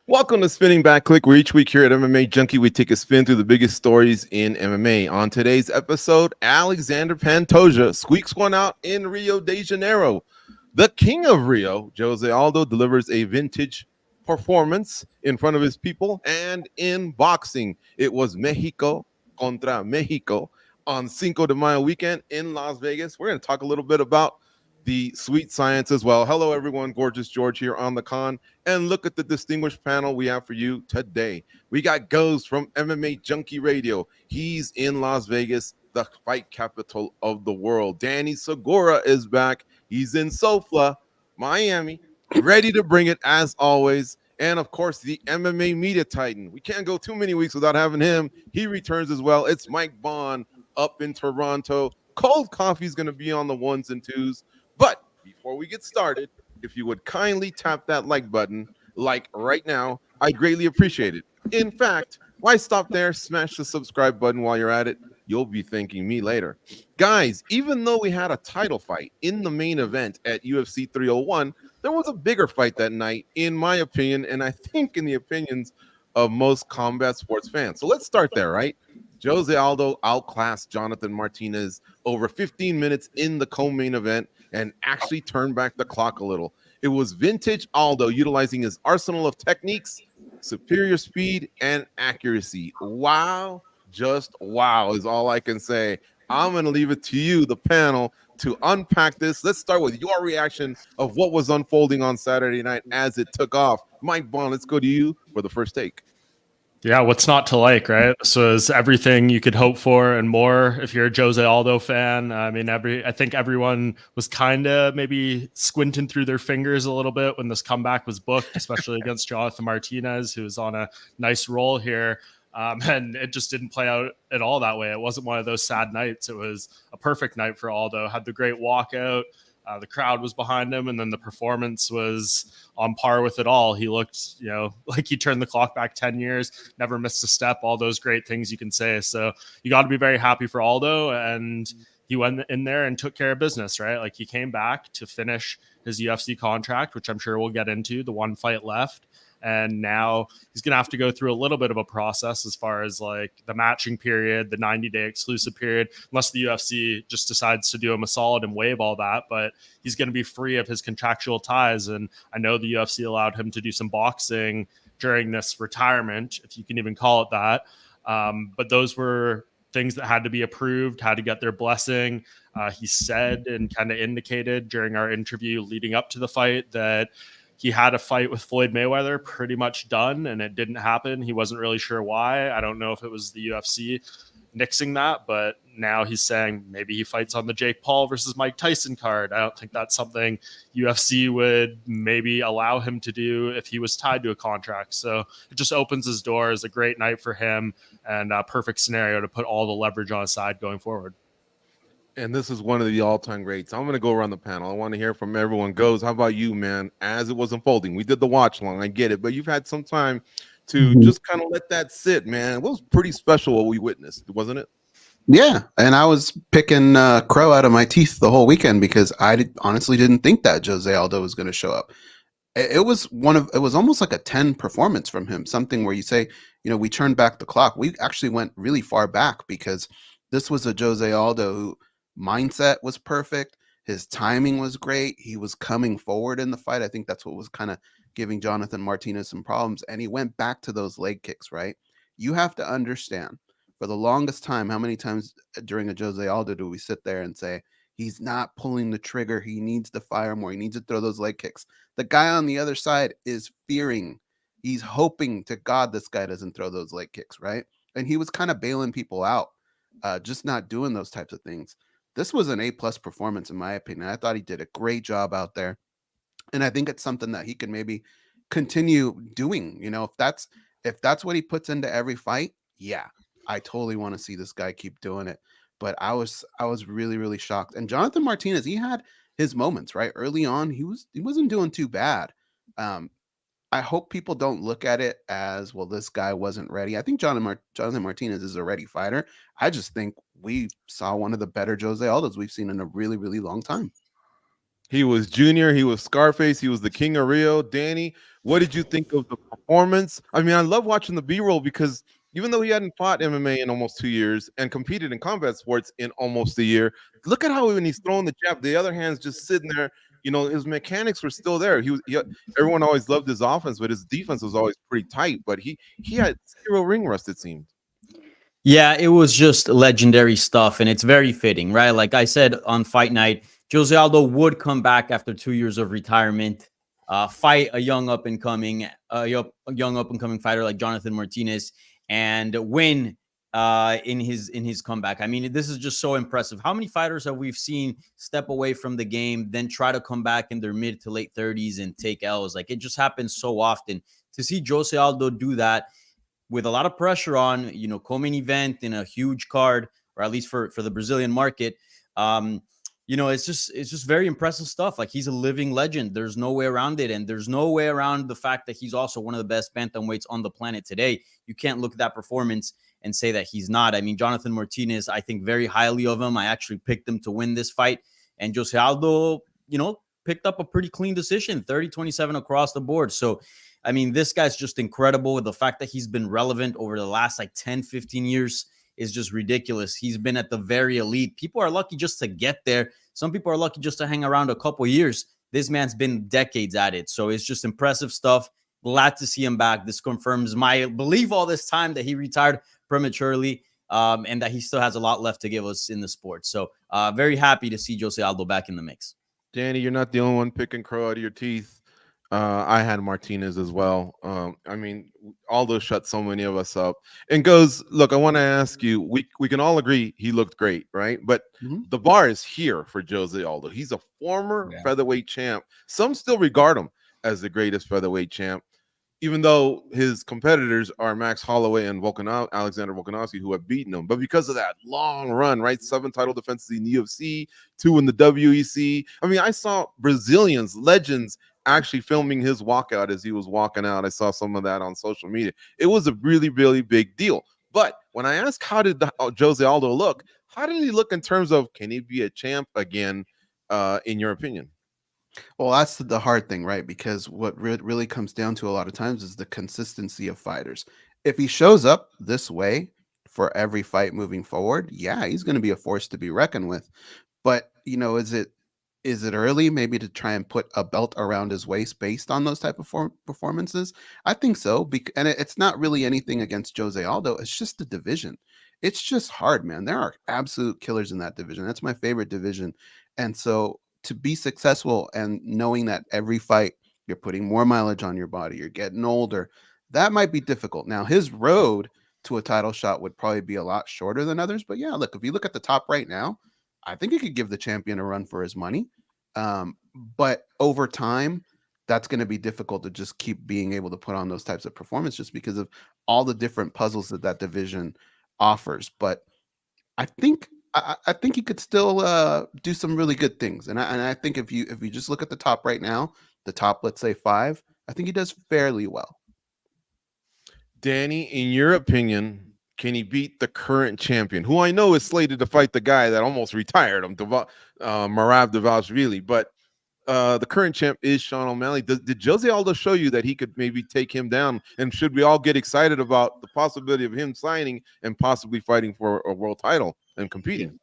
Welcome to Spinning Back Click, where each week here at MMA Junkie, we take a spin through the biggest stories in MMA. On today's episode, Alexandre Pantoja squeaks one out in Rio de Janeiro. The king of Rio, Jose Aldo, delivers a vintage performance in front of his people. And in boxing, it was Mexico contra Mexico on Cinco de Mayo weekend in Las Vegas. We're going to talk a little bit about the sweet science as well. Hello, everyone. Gorgeous George here on the con. And look at the distinguished panel we have for you today. We got Ghost from MMA Junkie Radio. He's in Las Vegas, the fight capital of the world. Danny Segura is back. He's in SoFla, Miami, ready to bring it as always. And of course, the MMA media titan. We can't go too many weeks without having him. He returns as well. It's Mike Bond up in Toronto. Cold coffee's going to be on the ones and twos. But before we get started, if you would kindly tap that like button, like right now, I greatly appreciate it. In fact, why stop there? Smash the subscribe button while you're at it. You'll be thanking me later. Guys, even though we had a title fight in the main event at UFC 301, there was a bigger fight that night, in my opinion, and I think in the opinions of most combat sports fans. So let's start there, right? Jose Aldo outclassed Jonathan Martinez over 15 minutes in the co-main event and actually turned back the clock a little. It was vintage Aldo utilizing his arsenal of techniques, superior speed, and accuracy. Wow, just wow is all I can say. I'm going to leave it to you, the panel, to unpack this. Let's start with your reaction of what was unfolding on Saturday night as it took off. Mike Bond, let's go to you for the first take. Yeah, what's not to like, right? This was everything you could hope for and more if you're a Jose Aldo fan. I mean, I think everyone was kind of maybe squinting through their fingers a little bit when this comeback was booked, especially against Jonathan Martinez, who was on a nice roll here. And it just didn't play out at all that way. It wasn't one of those sad nights. It was a perfect night for Aldo. Had the great walkout. The crowd was behind him, and then the performance was on par with it all. He looked, like he turned the clock back 10 years, never missed a step, all those great things you can say. So you got to be very happy for Aldo, and he went in there and took care of business, right? Like he came back to finish his UFC contract, which I'm sure we'll get into, the one fight left. And now he's going to have to go through a little bit of a process as far as like the matching period, the 90-day exclusive period, unless the UFC just decides to do him a solid and waive all that. But he's going to be free of his contractual ties. And I know the UFC allowed him to do some boxing during this retirement, if you can even call it that. But those were things that had to be approved, had to get their blessing. He said and kind of indicated during our interview leading up to the fight that he had a fight with Floyd Mayweather pretty much done, and it didn't happen. He wasn't really sure why. I don't know if it was the UFC nixing that, but now he's saying maybe he fights on the Jake Paul versus Mike Tyson card. I don't think that's something UFC would maybe allow him to do if he was tied to a contract. So it just opens his doors. A great night for him and a perfect scenario to put all the leverage on his side going forward. And this is one of the all-time greats. I'm going to go around the panel. I want to hear from everyone. Goes, how about you, man? As it was unfolding, we did the watch long. I get it, but you've had some time to just kind of let that sit, man. It was pretty special what we witnessed, wasn't it? Yeah, and I was picking crow out of my teeth the whole weekend because honestly didn't think that Jose Aldo was going to show up. It was almost like a 10 performance from him, something where you say, we turned back the clock. We actually went really far back because this was a Jose Aldo who mindset was perfect. His timing was great. He was coming forward in the fight. I think that's what was kind of giving Jonathan Martinez some problems. And he went back to those leg kicks, right? You have to understand, for the longest time, how many times during a Jose Aldo do we sit there and say, he's not pulling the trigger. He needs to fire more. He needs to throw those leg kicks. The guy on the other side is fearing. He's hoping to God this guy doesn't throw those leg kicks, right? And he was kind of bailing people out, just not doing those types of things. This was an A-plus performance, in my opinion. I thought he did a great job out there. And I think it's something that he can maybe continue doing. If that's what he puts into every fight, yeah, I totally want to see this guy keep doing it. But I was really, really shocked. And Jonathan Martinez, he had his moments, right? Early on, he wasn't doing too bad. I hope people don't look at it as, well, this guy wasn't ready. I think Jonathan Martinez is a ready fighter. I just think we saw one of the better Jose Aldos we've seen in a really, really long time. He was Junior. He was Scarface. He was the King of Rio. Danny, what did you think of the performance? I mean, I love watching the B-roll because even though he hadn't fought MMA in almost 2 years and competed in combat sports in almost a year, look at how when he's throwing the jab, the other hand's just sitting there. You know, his mechanics were still there. Everyone always loved his offense, but his defense was always pretty tight. But he had zero ring rust, it seemed. Yeah, it was just legendary stuff, and it's very fitting, right? Like I said on fight night, Jose Aldo would come back after 2 years of retirement, fight a young up and coming fighter like Jonathan Martinez, and win in his comeback. I mean, this is just so impressive. How many fighters have we seen step away from the game, then try to come back in their mid to late 30s and take L's? Like, it just happens so often. To see Jose Aldo do that with a lot of pressure on, co-main event in a huge card, or at least for the Brazilian market, it's just very impressive stuff. Like, he's a living legend. There's no way around it. And there's no way around the fact that he's also one of the best bantamweights on the planet today. You can't look at that performance and say that he's not. I mean, Jonathan Martinez, I think very highly of him. I actually picked him to win this fight. And Jose Aldo, picked up a pretty clean decision, 30-27 across the board. So, I mean, this guy's just incredible. The fact that he's been relevant over the last 10, 15 years is just ridiculous. He's been at the very elite. People are lucky just to get there. Some people are lucky just to hang around a couple years. This man's been decades at it. So it's just impressive stuff. Glad to see him back. This confirms my belief all this time that he retired prematurely, and that he still has a lot left to give us in the sport. So very happy to see Jose Aldo back in the mix. Danny, you're not the only one picking crow out of your teeth. I had Martinez as well. I mean, Aldo shut so many of us up. And goes, look, I want to ask you, we can all agree he looked great, right? But the bar is here for Jose Aldo. He's a former featherweight champ. Some still regard him as the greatest featherweight champ, even though his competitors are Max Holloway and Alexander Volkanovski, who have beaten him. But because of that long run, right? 7 title defenses in the UFC, 2 in the WEC. I mean, I saw Brazilians, legends, actually filming his walkout as he was walking out. I saw some of that on social media. It was a really, really big deal. But when I asked how did Jose Aldo look, how did he look in terms of can he be a champ again, in your opinion? Well, that's the hard thing, right? Because what really comes down to a lot of times is the consistency of fighters. If he shows up this way for every fight moving forward, yeah, he's going to be a force to be reckoned with. But, is it early maybe to try and put a belt around his waist based on those type of performances? I think so. And it's not really anything against Jose Aldo. It's just the division. It's just hard, man. There are absolute killers in that division. That's my favorite division. And so to be successful and knowing that every fight you're putting more mileage on your body, you're getting older, that might be difficult. Now, his road to a title shot would probably be a lot shorter than others. But yeah, look, if you look at the top right now, I think he could give the champion a run for his money. But over time, that's going to be difficult to just keep being able to put on those types of performances just because of all the different puzzles that division offers. But I think he could still do some really good things. And I think if you just look at the top right now, the top, let's say 5, I think he does fairly well. Danny, in your opinion, can he beat the current champion, who I know is slated to fight the guy that almost retired him, Merab Dvalishvili? But the current champ is Sean O'Malley. Did Jose Aldo show you that he could maybe take him down? And should we all get excited about the possibility of him signing and possibly fighting for a world title and competing?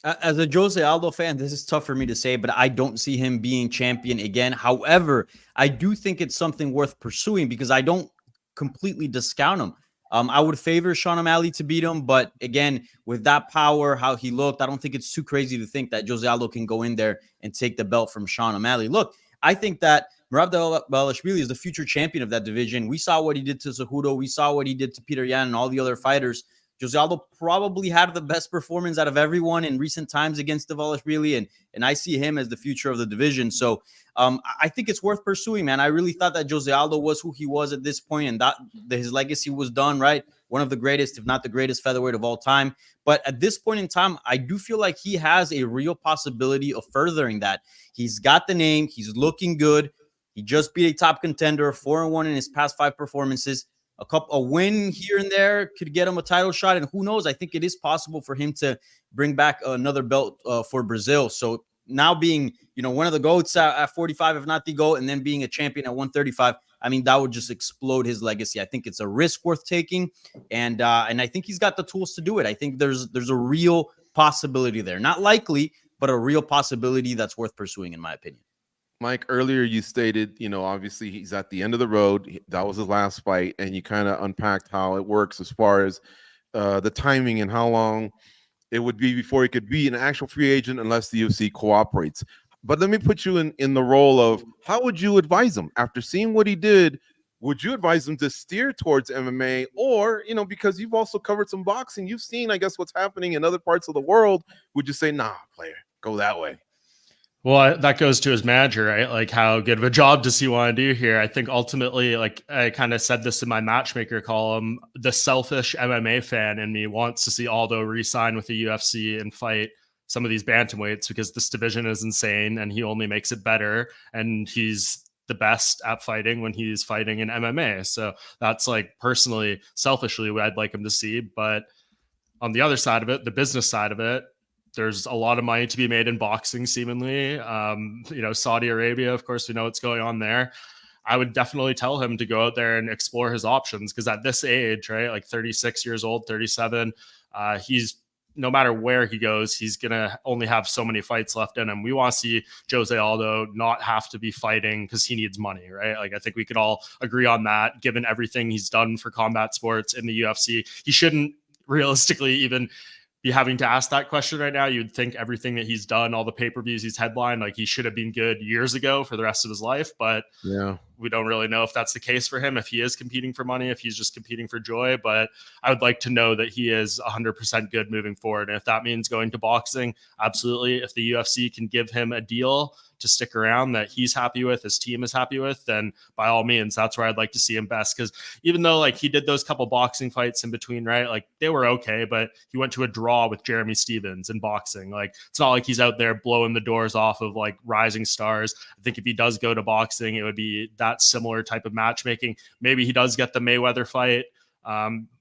As a Jose Aldo fan, this is tough for me to say, but I don't see him being champion again. However, I do think it's something worth pursuing because I don't completely discount him. I would favor Sean O'Malley to beat him, but again, with that power, how he looked, I don't think it's too crazy to think that Jose Aldo can go in there and take the belt from Sean O'Malley. Look, I think that Merab Dvalishvili is the future champion of that division. We saw what he did to Cejudo. We saw what he did to Peter Yan and all the other fighters. Jose Aldo probably had the best performance out of everyone in recent times against Dvalishvili, and I see him as the future of the division. So I think it's worth pursuing, man. I really thought that Jose Aldo was who he was at this point, and that his legacy was done, right? One of the greatest, if not the greatest featherweight of all time. But at this point in time, I do feel like he has a real possibility of furthering that. He's got the name. He's looking good. He just beat a top contender, 4-1 in his past 5 performances. A win here and there could get him a title shot, and who knows? I think it is possible for him to bring back another belt for Brazil. So now being, one of the GOATs at 45, if not the GOAT, and then being a champion at 135, I mean, that would just explode his legacy. I think it's a risk worth taking, and I think he's got the tools to do it. I think there's a real possibility there. Not likely, but a real possibility that's worth pursuing, in my opinion. Mike, earlier you stated, obviously he's at the end of the road. That was his last fight, and you kind of unpacked how it works as far as the timing and how long it would be before he could be an actual free agent unless the UFC cooperates. But let me put you in the role of, how would you advise him after seeing what he did? Would you advise him to steer towards MMA, or, because you've also covered some boxing, you've seen, I guess, what's happening in other parts of the world. Would you say, nah, player, go that way? Well, that goes to his manager, right? Like, how good of a job does he want to do here? I think ultimately, like I kind of said this in my matchmaker column, the selfish MMA fan in me wants to see Aldo re-sign with the UFC and fight some of these bantamweights, because this division is insane and he only makes it better. And he's the best at fighting when he's fighting in MMA. So that's, like, personally, selfishly, what I'd like him to see. But on the other side of it, the business side of it, there's a lot of money to be made in boxing, seemingly. Saudi Arabia, of course, we know what's going on there. I would definitely tell him to go out there and explore his options, because at this age, right, like 36 years old, 37, he's, no matter where he goes, he's going to only have so many fights left in him. We want to see Jose Aldo not have to be fighting because he needs money, right? Like, I think we could all agree on that, given everything he's done for combat sports in the UFC. He shouldn't realistically even be having to ask that question right now. You'd think everything that he's done, all the pay-per-views he's headlined, like, he should have been good years ago for the rest of his life. But yeah, we don't really know if that's the case for him, if he is competing for money, if he's just competing for joy. But I would like to know that he is 100% good moving forward. And if that means going to boxing, absolutely. If the UFC can give him a deal to stick around that he's happy with, his team is happy with, then by all means, that's where I'd like to see him best. Because even though, like, he did those couple boxing fights in between, right, like, they were okay, but he went to a draw with Jeremy Stevens in boxing. Like, it's not like he's out there blowing the doors off of, like, rising stars. I think if he does go to boxing, it would be that similar type of matchmaking. Maybe he does get the Mayweather fight.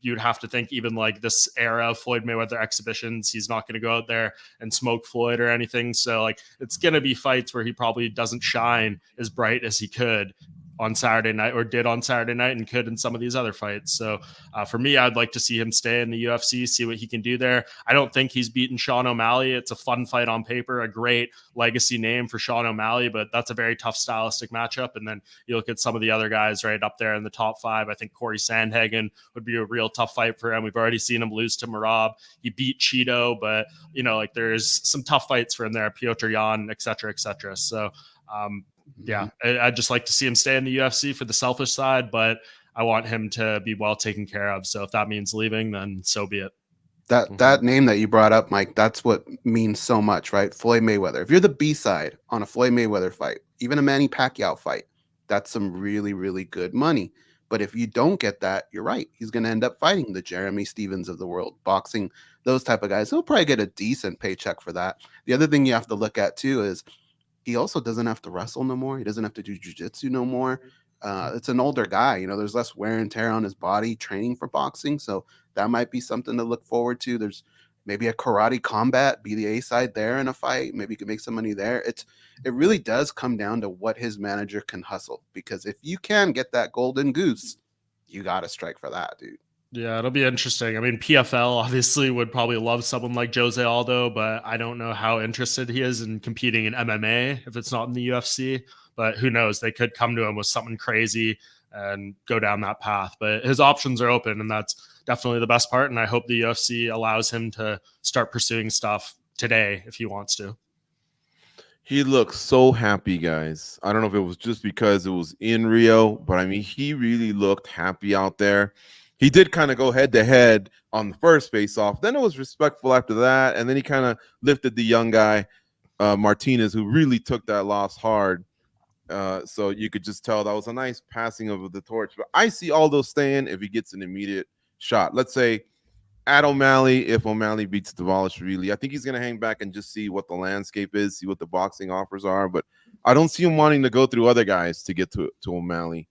You'd have to think, even like this era of Floyd Mayweather exhibitions, he's not going to go out there and smoke Floyd or anything. So, like, it's going to be fights where he probably doesn't shine as bright as he could on Saturday night, or did on Saturday night, and could in some of these other fights. So for me, I'd like to see him stay in the UFC, see what he can do there. I don't think he's beaten Sean O'Malley. It's a fun fight on paper, a great legacy name for Sean O'Malley, but that's a very tough stylistic matchup. And then you look at some of the other guys right up there in the top 5. I think Corey Sandhagen would be a real tough fight for him. We've already seen him lose to Merab. He beat Cheeto, but, like, there's some tough fights for him there, Piotr Jan, et cetera, et cetera. So, yeah, I'd just like to see him stay in the UFC for the selfish side, but I want him to be well taken care of. So if that means leaving, then so be it. That name that you brought up, Mike, that's what means so much, right? Floyd Mayweather. If you're the B-side on a Floyd Mayweather fight, even a Manny Pacquiao fight, that's some really, really good money. But if you don't get that, you're right. He's going to end up fighting the Jeremy Stevens of the world, boxing, those type of guys. He'll probably get a decent paycheck for that. The other thing you have to look at, too, is he also doesn't have to wrestle no more. He doesn't have to do jiu-jitsu no more. It's an older guy. There's less wear and tear on his body training for boxing. So that might be something to look forward to. There's maybe a karate combat, be the A side there in a fight. Maybe you can make some money there. It really does come down to what his manager can hustle. Because if you can get that golden goose, you got to strike for that, dude. Yeah, it'll be interesting. I mean, PFL obviously would probably love someone like Jose Aldo, but I don't know how interested he is in competing in MMA if it's not in the UFC. But who knows? They could come to him with something crazy and go down that path. But his options are open, and that's definitely the best part. And I hope the UFC allows him to start pursuing stuff today if he wants to. He looks so happy, guys. I don't know if it was just because it was in Rio, but I mean, he really looked happy out there. He did kind of go head-to-head on the first face-off. Then it was respectful after that, and then he kind of lifted the young guy, Martinez, who really took that loss hard. So you could just tell that was a nice passing of the torch. But I see Aldo staying if he gets an immediate shot. Let's say at O'Malley, if O'Malley beats Dvalishvili, I think he's going to hang back and just see what the landscape is, see what the boxing offers are. But I don't see him wanting to go through other guys to get to O'Malley.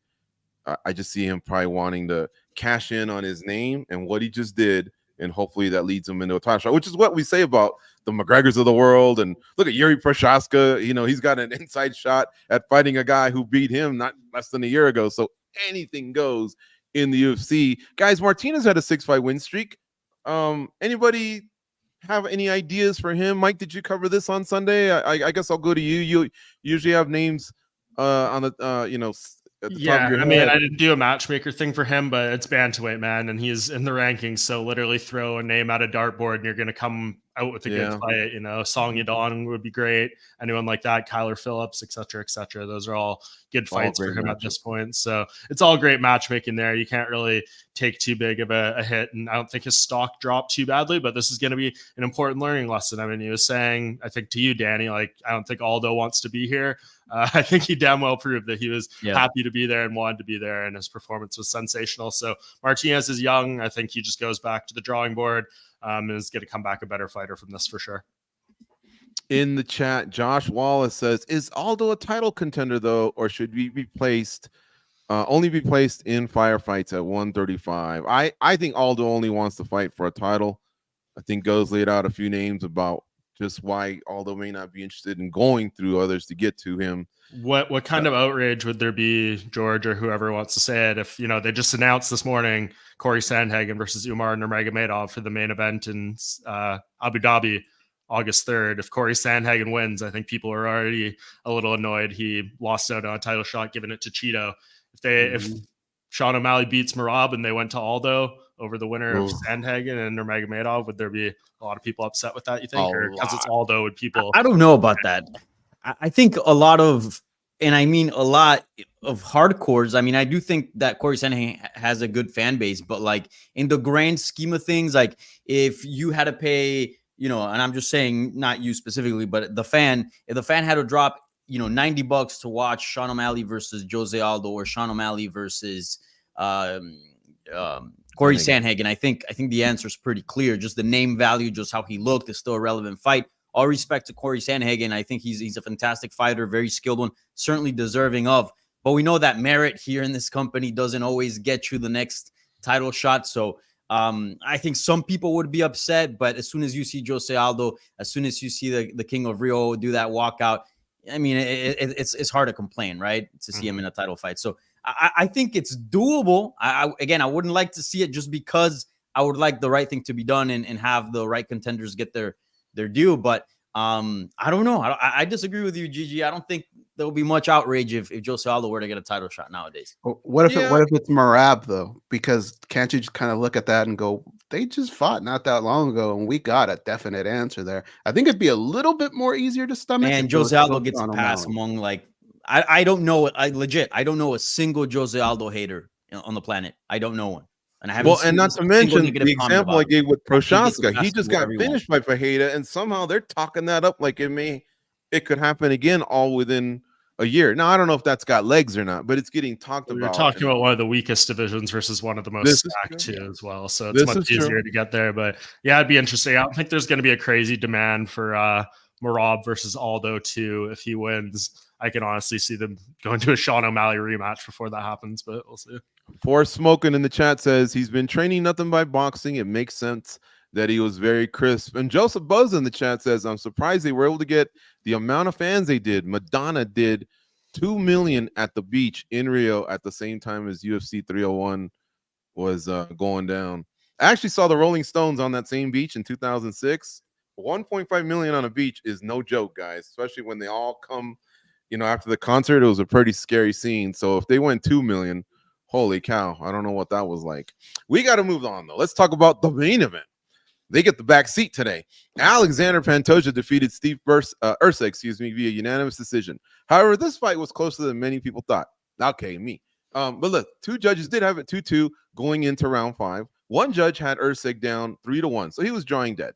I just see him probably wanting to cash in on his name and what he just did and hopefully that leads him into a title shot, which is what we say about the McGregors of the world. And look at Yuri Prochazka, he's got an inside shot at fighting a guy who beat him not less than a year ago. So anything goes in the UFC. Guys, Martinez had a 6-fight win streak. Anybody have any ideas for him? Mike, did you cover this on Sunday? I guess I'll go to you. You usually have names on the at the top of your head. I didn't do a matchmaker thing for him, but it's bantamweight, man, and he's in the rankings. So literally throw a name at a dartboard and you're going to come out with a good fight. Song Yadon would be great. Anyone like that, Kyler Phillips, et cetera. Those are all good fights for him at this point. So it's all great matchmaking there. You can't really take too big of a hit, and I don't think his stock dropped too badly, but this is going to be an important learning lesson. I mean, he was saying, I think to you, Danny, like, I don't think Aldo wants to be here. I think he damn well proved that he was happy to be there and wanted to be there, and his performance was sensational. So Martinez is young. I think he just goes back to the drawing board and is going to come back a better fighter from this for sure. In the chat, Josh Wallace says, is Aldo a title contender, though, or should we be placed only be placed in firefights at 135? I think Aldo only wants to fight for a title. I think Goes laid out a few names about just why Aldo may not be interested in going through others to get to him. What kind of outrage would there be, George, or whoever wants to say it, if they just announced this morning Corey Sandhagen versus Umar Nurmagomedov for the main event in Abu Dhabi August 3rd? If Corey Sandhagen wins, I think people are already a little annoyed he lost out on a title shot, giving it to Cheeto. If Sean O'Malley beats Merab and they went to Aldo over the winner of Sandhagen and Nurmagomedov, would there be a lot of people upset with that, you think? Or because it's Aldo, would people... I don't know about that. I think a lot of hardcores. I mean, I do think that Corey Sandhagen has a good fan base, but like in the grand scheme of things, like if you had to pay, and I'm just saying not you specifically, but if the fan had to drop, $90 to watch Sean O'Malley versus Jose Aldo or Sean O'Malley versus Corey Sandhagen, I think the answer is pretty clear. Just the name value, just how he looked, is still a relevant fight. All respect to Corey Sandhagen. I think he's a fantastic fighter, very skilled one, certainly deserving of. But we know that merit here in this company doesn't always get you the next title shot. So I think some people would be upset, but as soon as you see Jose Aldo, as soon as you see the King of Rio do that walkout, I mean, it's hard to complain, right? To see him in a title fight. So I think it's doable. I wouldn't like to see it just because I would like the right thing to be done and have the right contenders get their due. But I don't know. I disagree with you, Gigi. I don't think there'll be much outrage if Jose Aldo were to get a title shot nowadays. What if it's Merab, though? Because can't you just kind of look at that and go, they just fought not that long ago and we got a definite answer there? I think it'd be a little bit more easier to stomach. And Jose Aldo gets a pass among, like, I don't know. I don't know a single Jose Aldo hater on the planet. I don't know one. And I haven't and not to mention the example I gave with Prochazka. He just got finished by Fajeda, and somehow they're talking that up like it could happen again all within a year. Now, I don't know if that's got legs or not, but it's getting talked about. We're talking about one of the weakest divisions versus one of the most stacked too, as well. So it's much easier to get there. But yeah, it'd be interesting. I don't think there's going to be a crazy demand for Merab versus Aldo too. If he wins, I can honestly see them going to a Sean O'Malley rematch before that happens, but we'll see. Forrest Smoking in the chat says he's been training nothing by boxing. It makes sense that he was very crisp. And Joseph Buzz in the chat says, I'm surprised they were able to get the amount of fans they did. Madonna did 2 million at the beach in Rio at the same time as UFC 301 was going down. I actually saw the Rolling Stones on that same beach in 2006. 1.5 million on a beach is no joke, guys, especially when they all come, after the concert. It was a pretty scary scene. So if they went 2 million, holy cow, I don't know what that was like. We got to move on, though. Let's talk about the main event. They get the back seat today. Alexandre Pantoja defeated Steve Erceg, via unanimous decision. However, this fight was closer than many people thought. Okay, me. But look, two judges did have it 2-2 going into round 5. One judge had Erceg down 3-1, so he was drawing dead.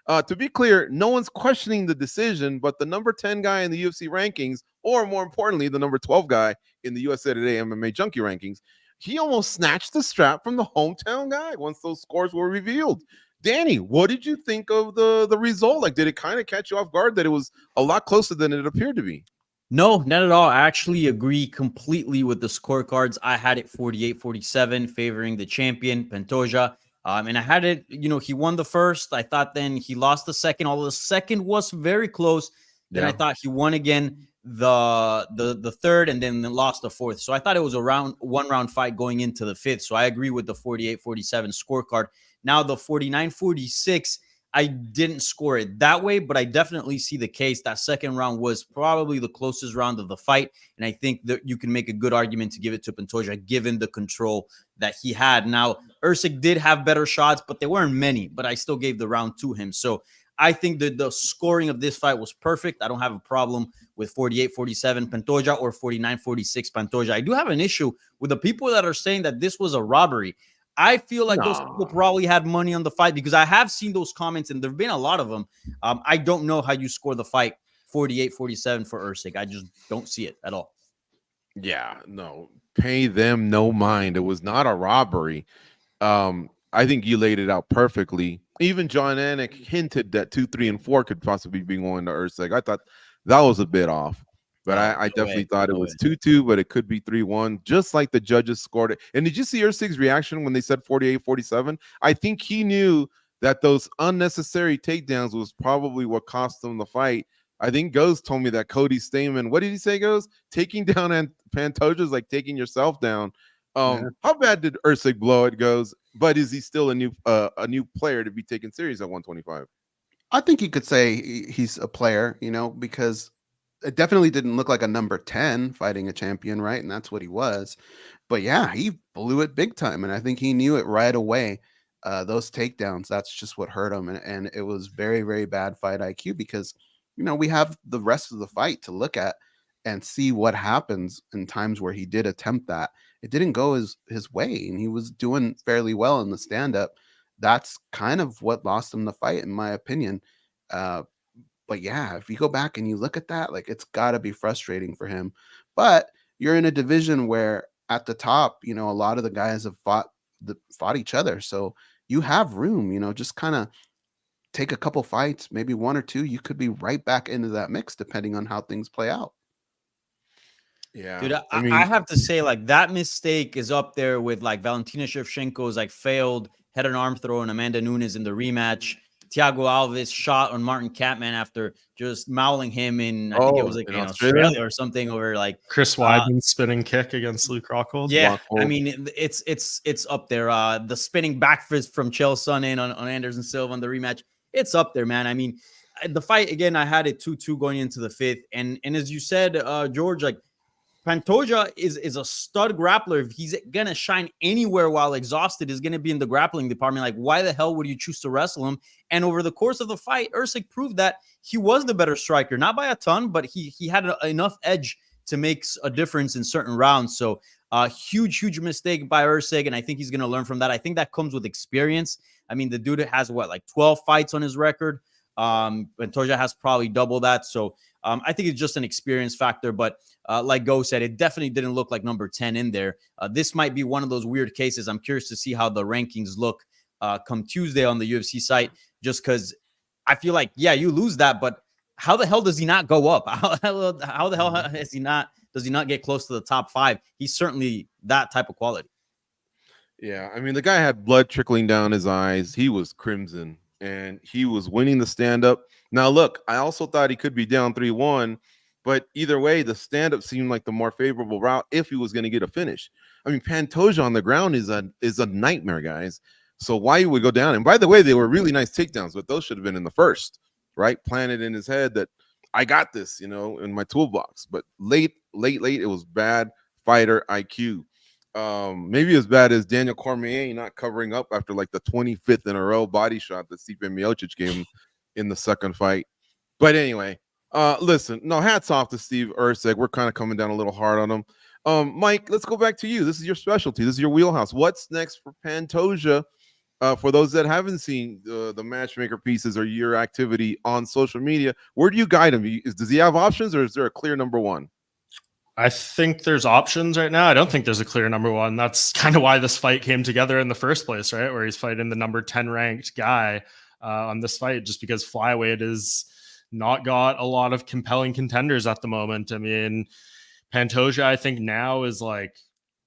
To be clear, no one's questioning the decision, but the number 10 guy in the UFC rankings, or more importantly, the number 12 guy in the USA Today MMA Junkie rankings, he almost snatched the strap from the hometown guy once those scores were revealed. Danny, what did you think of the result? Like, did it kind of catch you off guard that it was a lot closer than it appeared to be? No, not at all. I actually agree completely with the scorecards. I had it 48-47 favoring the champion, Pantoja. And I had it, he won the first. I thought then he lost the second, although the second was very close. Then I thought he won again the third and then lost the fourth. So I thought it was a one round fight going into the fifth. So I agree with the 48-47 scorecard. Now the 49-46, I didn't score it that way, but I definitely see the case. That second round was probably the closest round of the fight. And I think that you can make a good argument to give it to Pantoja, given the control that he had. Now, Usyk did have better shots, but they weren't many, but I still gave the round to him. So I think that the scoring of this fight was perfect. I don't have a problem with 48-47 Pantoja or 49-46 Pantoja. I do have an issue with the people that are saying that this was a robbery. I feel like those people probably had money on the fight, because I have seen those comments and there have been a lot of them. I don't know how you score the fight 48-47 for Usyk. I just don't see it at all. Yeah, no, pay them no mind. It was not a robbery. I think you laid it out perfectly. Even John Anik hinted that 2, 3, and 4 could possibly be going to Usyk. I thought that was a bit off. But I definitely thought it was 2-2, but it could be 3-1, just like the judges scored it. And did you see Usyk's reaction when they said 48-47? I think he knew that those unnecessary takedowns was probably what cost him the fight. I think Goes told me that Cody Stamen, what did he say, Goes? Taking down Pantoja is like taking yourself down. How bad did Usyk blow it, Goes? But is he still a new player to be taken serious at 125? I think you could say he's a player, because it definitely didn't look like a number 10 fighting a champion, right? And that's what he was. But yeah, he blew it big time. And I think he knew it right away. Those takedowns, that's just what hurt him. And it was very, very bad fight IQ, because, we have the rest of the fight to look at and see what happens in times where he did attempt that. It didn't go his way, and he was doing fairly well in the stand-up. That's kind of what lost him the fight, in my opinion. But yeah, if you go back and you look at that, like, it's got to be frustrating for him. But you're in a division where at the top, a lot of the guys have fought each other. So you have room, just kind of take a couple fights, maybe 1 or 2. You could be right back into that mix depending on how things play out. Yeah, dude, I have to say, like, that mistake is up there with like Valentina Shevchenko's like failed head and arm throw on Amanda Nunes in the rematch. Thiago Alves shot on Martin Kampmann after just mauling him in, I think it was like in Australia or something, over like Chris Weidman's spinning kick against Luke Rockhold. Yeah, I mean, it's up there. The spinning back fist from Chael Sonnen on Anderson Silva on the rematch. It's up there, man. I mean, the fight, again, I had it 2-2 going into the fifth. And as you said, George, like, Pantoja is a stud grappler. If he's going to shine anywhere while exhausted, is going to be in the grappling department. Like, why the hell would you choose to wrestle him? And over the course of the fight, Usyk proved that he was the better striker, not by a ton, but he had enough edge to make a difference in certain rounds. So huge mistake by Usyk, and I think he's going to learn from that. I think that comes with experience. I mean, the dude has, like 12 fights on his record. Pantoja has probably double that. So I think it's just an experience factor. But like Go said, it definitely didn't look like number 10 in there. This might be one of those weird cases. I'm curious to see how the rankings look come Tuesday on the UFC site, just because I feel like, yeah, you lose that, but how the hell does he not go up? How the hell does he not get close to the top 5? He's certainly that type of quality. Yeah, I mean, the guy had blood trickling down his eyes. He was crimson, and he was winning the stand-up. Now, look, I also thought he could be down 3-1, but either way, the stand-up seemed like the more favorable route if he was going to get a finish. I mean, Pantoja on the ground is a nightmare, guys. So why he would go down? And by the way, they were really nice takedowns, but those should have been in the first, right? Planted in his head that I got this, in my toolbox. But late, it was bad fighter IQ. Maybe as bad as Daniel Cormier not covering up after like the 25th in a row body shot that Stipe Miocic gave him in the second fight. But anyway, listen, no, hats off to Steve Usyk. We're kind of coming down a little hard on him. Mike, let's go back to you. This is your specialty. This is your wheelhouse. What's next for Pantoja? For those that haven't seen the matchmaker pieces or your activity on social media, where do you guide him? Does he have options, or is there a clear number one? I think there's options right now. I don't think there's a clear number one. That's kind of why this fight came together in the first place, right? Where he's fighting the number 10 ranked guy on this fight, just because flyweight is not got a lot of compelling contenders at the moment. I mean, Pantoja, I think now is like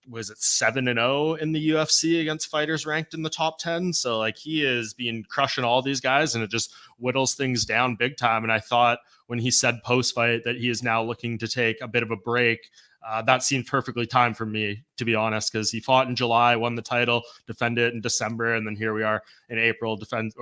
was it 7-0 in the UFC against fighters ranked in the top 10. So like he is being crushing all these guys, and it just whittles things down big time. And I thought when he said post fight that he is now looking to take a bit of a break, that seemed perfectly timed for me, to be honest, because he fought in July, won the title, defended it in December, and then here we are in April,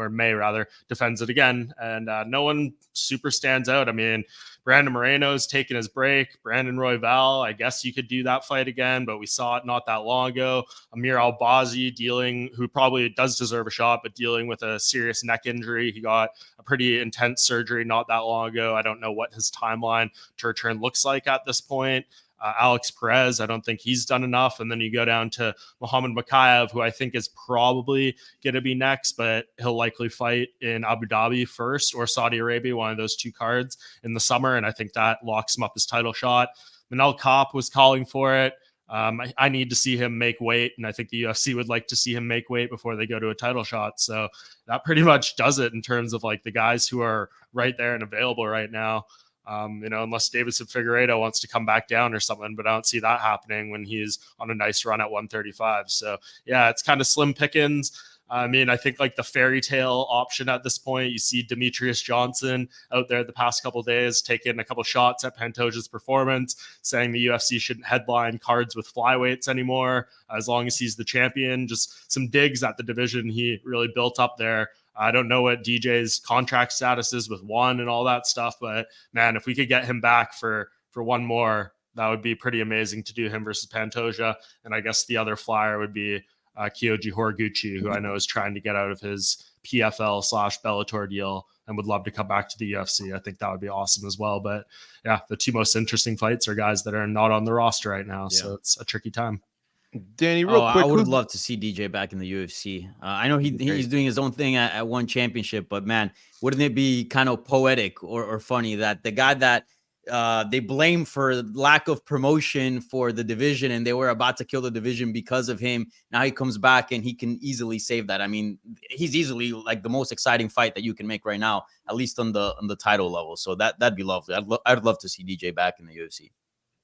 May rather, defends it again. And no one super stands out. I mean, Brandon Moreno's taking his break. Brandon Royval, I guess you could do that fight again, but we saw it not that long ago. Amir Albazi who probably does deserve a shot, but dealing with a serious neck injury. He got a pretty intense surgery not that long ago. I don't know what his timeline to return looks like at this point. Alex Perez, I don't think he's done enough. And then you go down to Muhammad Makayev, who I think is probably going to be next, but he'll likely fight in Abu Dhabi first or Saudi Arabia, one of those two cards in the summer. And I think that locks him up his title shot. Manel Kape was calling for it. I need to see him make weight, and I think the UFC would like to see him make weight before they go to a title shot. So that pretty much does it in terms of like the guys who are right there and available right now. Unless Davison Figueiredo wants to come back down or something, but I don't see that happening when he's on a nice run at 135. So yeah, it's kind of slim pickings. I mean, I think like the fairy tale option at this point, you see Demetrius Johnson out there the past couple of days taking a couple shots at Pantoja's performance, saying the UFC shouldn't headline cards with flyweights anymore as long as he's the champion. Just some digs at the division he really built up there. I don't know what DJ's contract status is with one and all that stuff, but man, if we could get him back for one more, that would be pretty amazing to do him versus Pantoja. And I guess the other flyer would be Kyoji Horiguchi, who I know is trying to get out of his PFL/Bellator deal and would love to come back to the UFC. I think that would be awesome as well. But yeah, the two most interesting fights are guys that are not on the roster right now. Yeah. So it's a tricky time. Danny, real quick. I would love to see DJ back in the UFC. I know he's doing his own thing at one championship, but man, wouldn't it be kind of poetic or funny that the guy that they blame for lack of promotion for the division and they were about to kill the division because of him, now he comes back and he can easily save that. I mean, he's easily like the most exciting fight that you can make right now, at least on the title level. So that'd be lovely. I'd love to see DJ back in the UFC.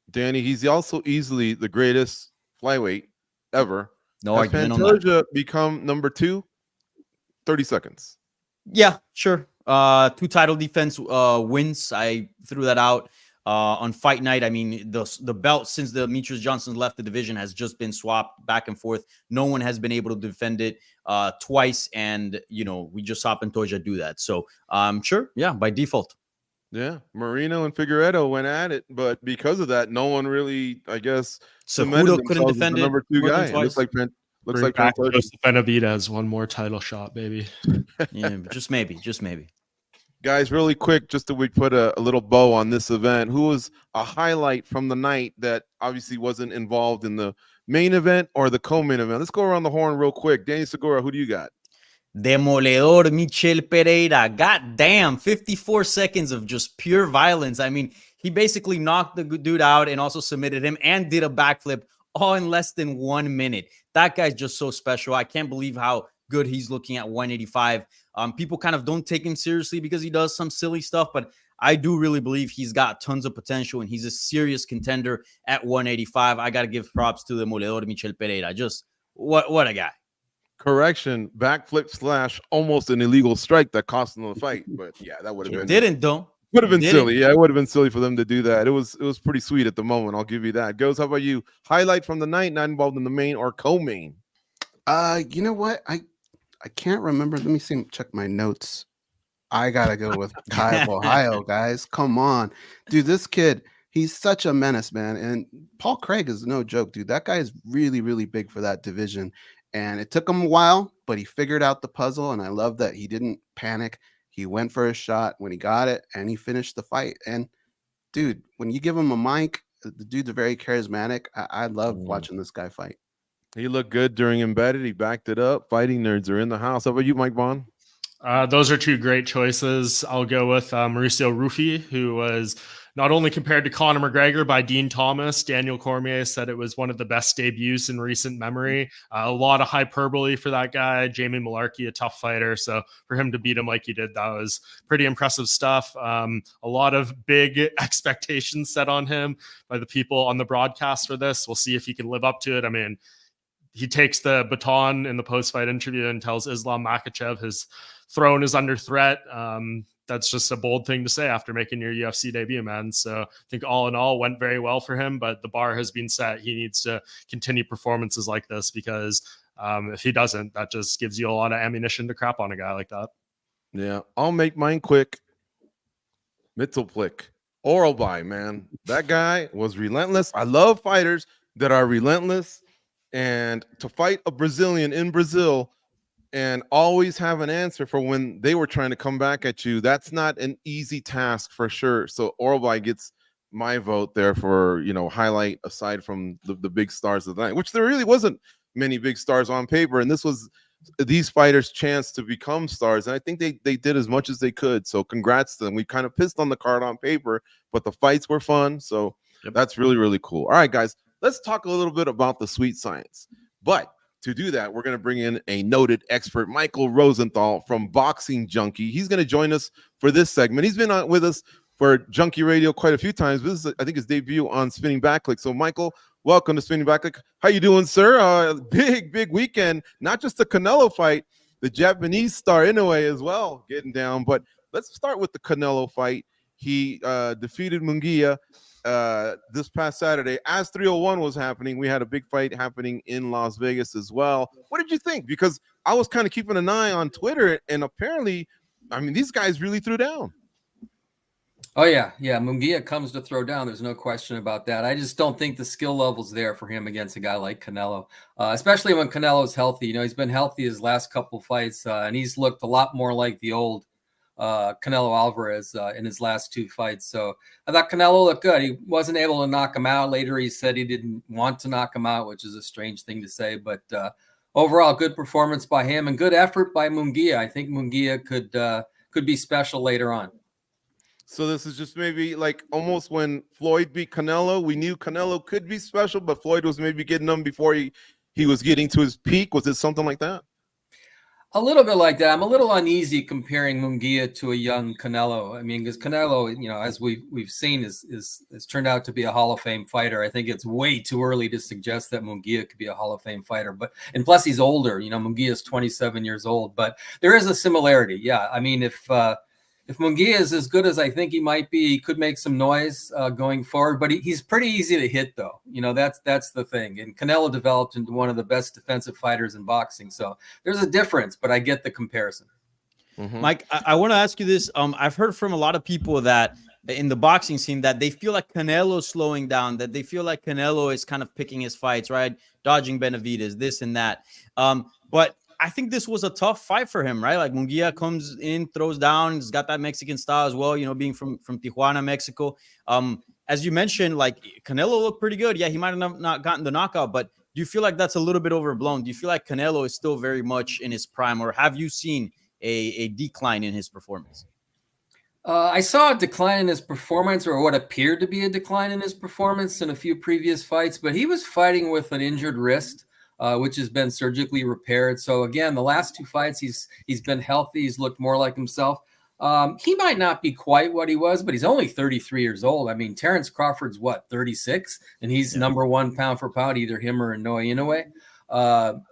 Danny, he's also easily the greatest flyweight ever. No Has argument Pantoja on that. become number 2? 30 seconds. Yeah, sure. 2 title defense wins. I threw that out on fight night. I mean, the belt since Demetrius Johnson left the division has just been swapped back and forth. No one has been able to defend it twice, and we just saw Pantoja do that. So sure, yeah, by default. Yeah, Moreno and Figueiredo went at it, but because of that, no one really, I guess, Cejudo couldn't defend it. Number 2 guy. It looks like Joseph Benavidez one more title shot, baby. Yeah, just maybe. Guys, really quick, just to we put a little bow on this event. Who was a highlight from the night that obviously wasn't involved in the main event or the co-main event? Let's go around the horn real quick. Danny Segura, who do you got? Demoledor Michel Pereira. God damn, 54 seconds of just pure violence. I mean, he basically knocked the dude out and also submitted him and did a backflip all in less than 1 minute. That guy's just so special. I can't believe how good he's looking at 185. People kind of don't take him seriously because he does some silly stuff, but I do really believe he's got tons of potential and he's a serious contender at 185. I got to give props to the Demoledor Michel Pereira. Just what a guy. Correction, backflip / almost an illegal strike that cost them the fight. But yeah, that would have been would have been silly. Yeah, it would have been silly for them to do that. It was pretty sweet at the moment. I'll give you that. Goes, how about you? Highlight from the night, not involved in the main or co-main? You know what? I can't remember. Let me see. Check my notes. I gotta go with Kai of Ohio, guys. Come on, dude. This kid, he's such a menace, man. And Paul Craig is no joke, dude. That guy is really, really big for that division. And it took him a while, but he figured out the puzzle. And I love that he didn't panic. He went for a shot when he got it, and he finished the fight. And dude, when you give him a mic, the dude's very charismatic. I love watching this guy fight. He looked good during Embedded. He backed it up. Fighting nerds are in the house. How about you, Mike Vaughn? Those are two great choices. I'll go with Mauricio Rufy, who was not only compared to Conor McGregor by Dean Thomas, Daniel Cormier said it was one of the best debuts in recent memory. A lot of hyperbole for that guy. Jamie Malarkey, a tough fighter. So for him to beat him like he did, that was pretty impressive stuff. A lot of big expectations set on him by the people on the broadcast for this. We'll see if he can live up to it. I mean, he takes the baton in the post-fight interview and tells Islam Makhachev his throne is under threat. That's just a bold thing to say after making your UFC debut, man. So I think all in all went very well for him, but the bar has been set. He needs to continue performances like this because if he doesn't, that just gives you a lot of ammunition to crap on a guy like that. Yeah, I'll make mine quick. Mittelplick. Oral by, man. That guy was relentless. I love fighters that are relentless, and to fight a Brazilian in Brazil and always have an answer for when they were trying to come back at you, that's not an easy task for sure. So Orlby gets my vote there for, highlight aside from the big stars of the night, which there really wasn't many big stars on paper. And this was these fighters' chance to become stars. And I think they did as much as they could. So congrats to them. We kind of pissed on the card on paper, but the fights were fun. So that's really, really cool. All right, guys, let's talk a little bit about the sweet science. But to do that, we're going to bring in a noted expert, Michael Rosenthal from Boxing Junkie. He's going to join us for this segment. He's been on with us for Junkie Radio quite a few times. This is, I think, his debut on Spinning Back Clique. So, Michael, welcome to Spinning Back Clique. How you doing, sir? Big weekend. Not just the Canelo fight, the Japanese star Inoue as well getting down. But let's start with the Canelo fight. He defeated Munguia this past Saturday. As 301 was happening, we had a big fight happening in Las Vegas as well. What did you think? Because I was kind of keeping an eye on Twitter, and apparently, I mean, these guys really threw down. Oh, yeah. Munguia comes to throw down. There's no question about that. I just don't think the skill level's there for him against a guy like Canelo, especially when Canelo's healthy. He's been healthy his last couple of fights, and he's looked a lot more like the old Canelo Alvarez in his last two fights. So I thought Canelo looked good. He wasn't able to knock him out. Later, he said he didn't want to knock him out, which is a strange thing to say. But overall, good performance by him and good effort by Munguia. I think Munguia could be special later on. So this is just maybe like almost when Floyd beat Canelo, we knew Canelo could be special, but Floyd was maybe getting him before he was getting to his peak. Was it something like that? A little bit like that. I'm a little uneasy comparing Munguia to a young Canelo. I mean, because Canelo, as we've seen, is turned out to be a Hall of Fame fighter. I think it's way too early to suggest that Munguia could be a Hall of Fame fighter. And plus, he's older. Munguia is 27 years old. But there is a similarity. Yeah, I mean, if Munguia is as good as I think he might be, he could make some noise going forward. But he's pretty easy to hit, though. That's the thing. And Canelo developed into one of the best defensive fighters in boxing. So there's a difference, but I get the comparison. Mm-hmm. Mike, I want to ask you this. I've heard from a lot of people that in the boxing scene that they feel like Canelo's slowing down, that they feel like Canelo is kind of picking his fights, right? Dodging Benavidez, this and that. But I think this was a tough fight for him, right? Like Munguia comes in, throws down, he's got that Mexican style as well, being from Tijuana, Mexico. As you mentioned, like Canelo looked pretty good. Yeah, he might have not gotten the knockout, but do you feel like that's a little bit overblown? Do you feel like Canelo is still very much in his prime, or have you seen a decline in his performance? I saw a decline in his performance, or what appeared to be a decline in his performance in a few previous fights, but he was fighting with an injured wrist. Which has been surgically repaired. So again, the last two fights, he's been healthy. He's looked more like himself. He might not be quite what he was, but he's only 33 years old. I mean, Terrence Crawford's 36, and he's number one pound for pound, either him or Inoue.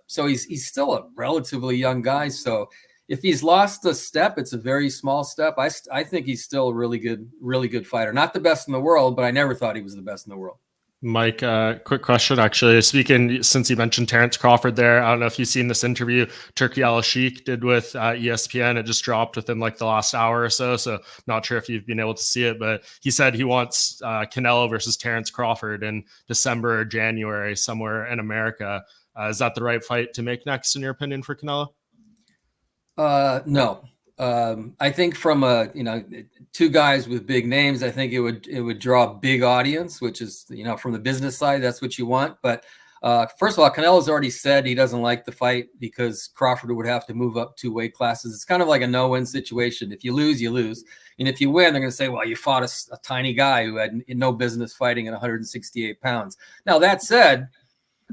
So he's still a relatively young guy. So if he's lost a step, it's a very small step. I think he's still a really good fighter. Not the best in the world, but I never thought he was the best in the world. Mike, quick question, actually. Speaking, since you mentioned Terrence Crawford there, I don't know if you've seen this interview Turki Al-Sheikh did with ESPN. It just dropped within like the last hour or so. So not sure if you've been able to see it, but he said he wants Canelo versus Terrence Crawford in December or January somewhere in America. Is that the right fight to make next, in your opinion, for Canelo? No. I think from two guys with big names, I think it would draw a big audience, which is, from the business side, that's what you want. But First of all, Canelo's already said he doesn't like the fight because Crawford would have to move up 2 weight classes. It's kind of like a no-win situation. If you lose, you lose. And if you win, they're going to say, well, you fought a tiny guy who had no business fighting at 168 pounds. Now, that said,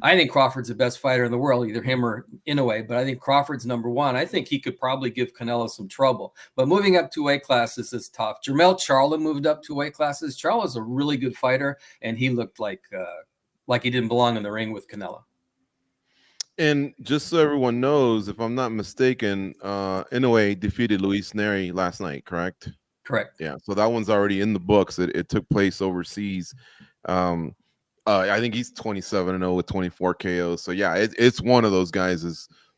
I think Crawford's the best fighter in the world, either him or Inoue, but I think Crawford's number one. I think he could probably give Canelo some trouble. But moving up 2 weight classes is tough. Jermell Charlo moved up 2 weight classes. Charlo's a really good fighter, and he looked like he didn't belong in the ring with Canelo. And just so everyone knows, if I'm not mistaken, Inoue defeated Luis Neri last night, correct? Correct. Yeah, so that one's already in the books. It took place overseas. I think he's 27-0 with 24 KOs. So yeah, it's one of those guys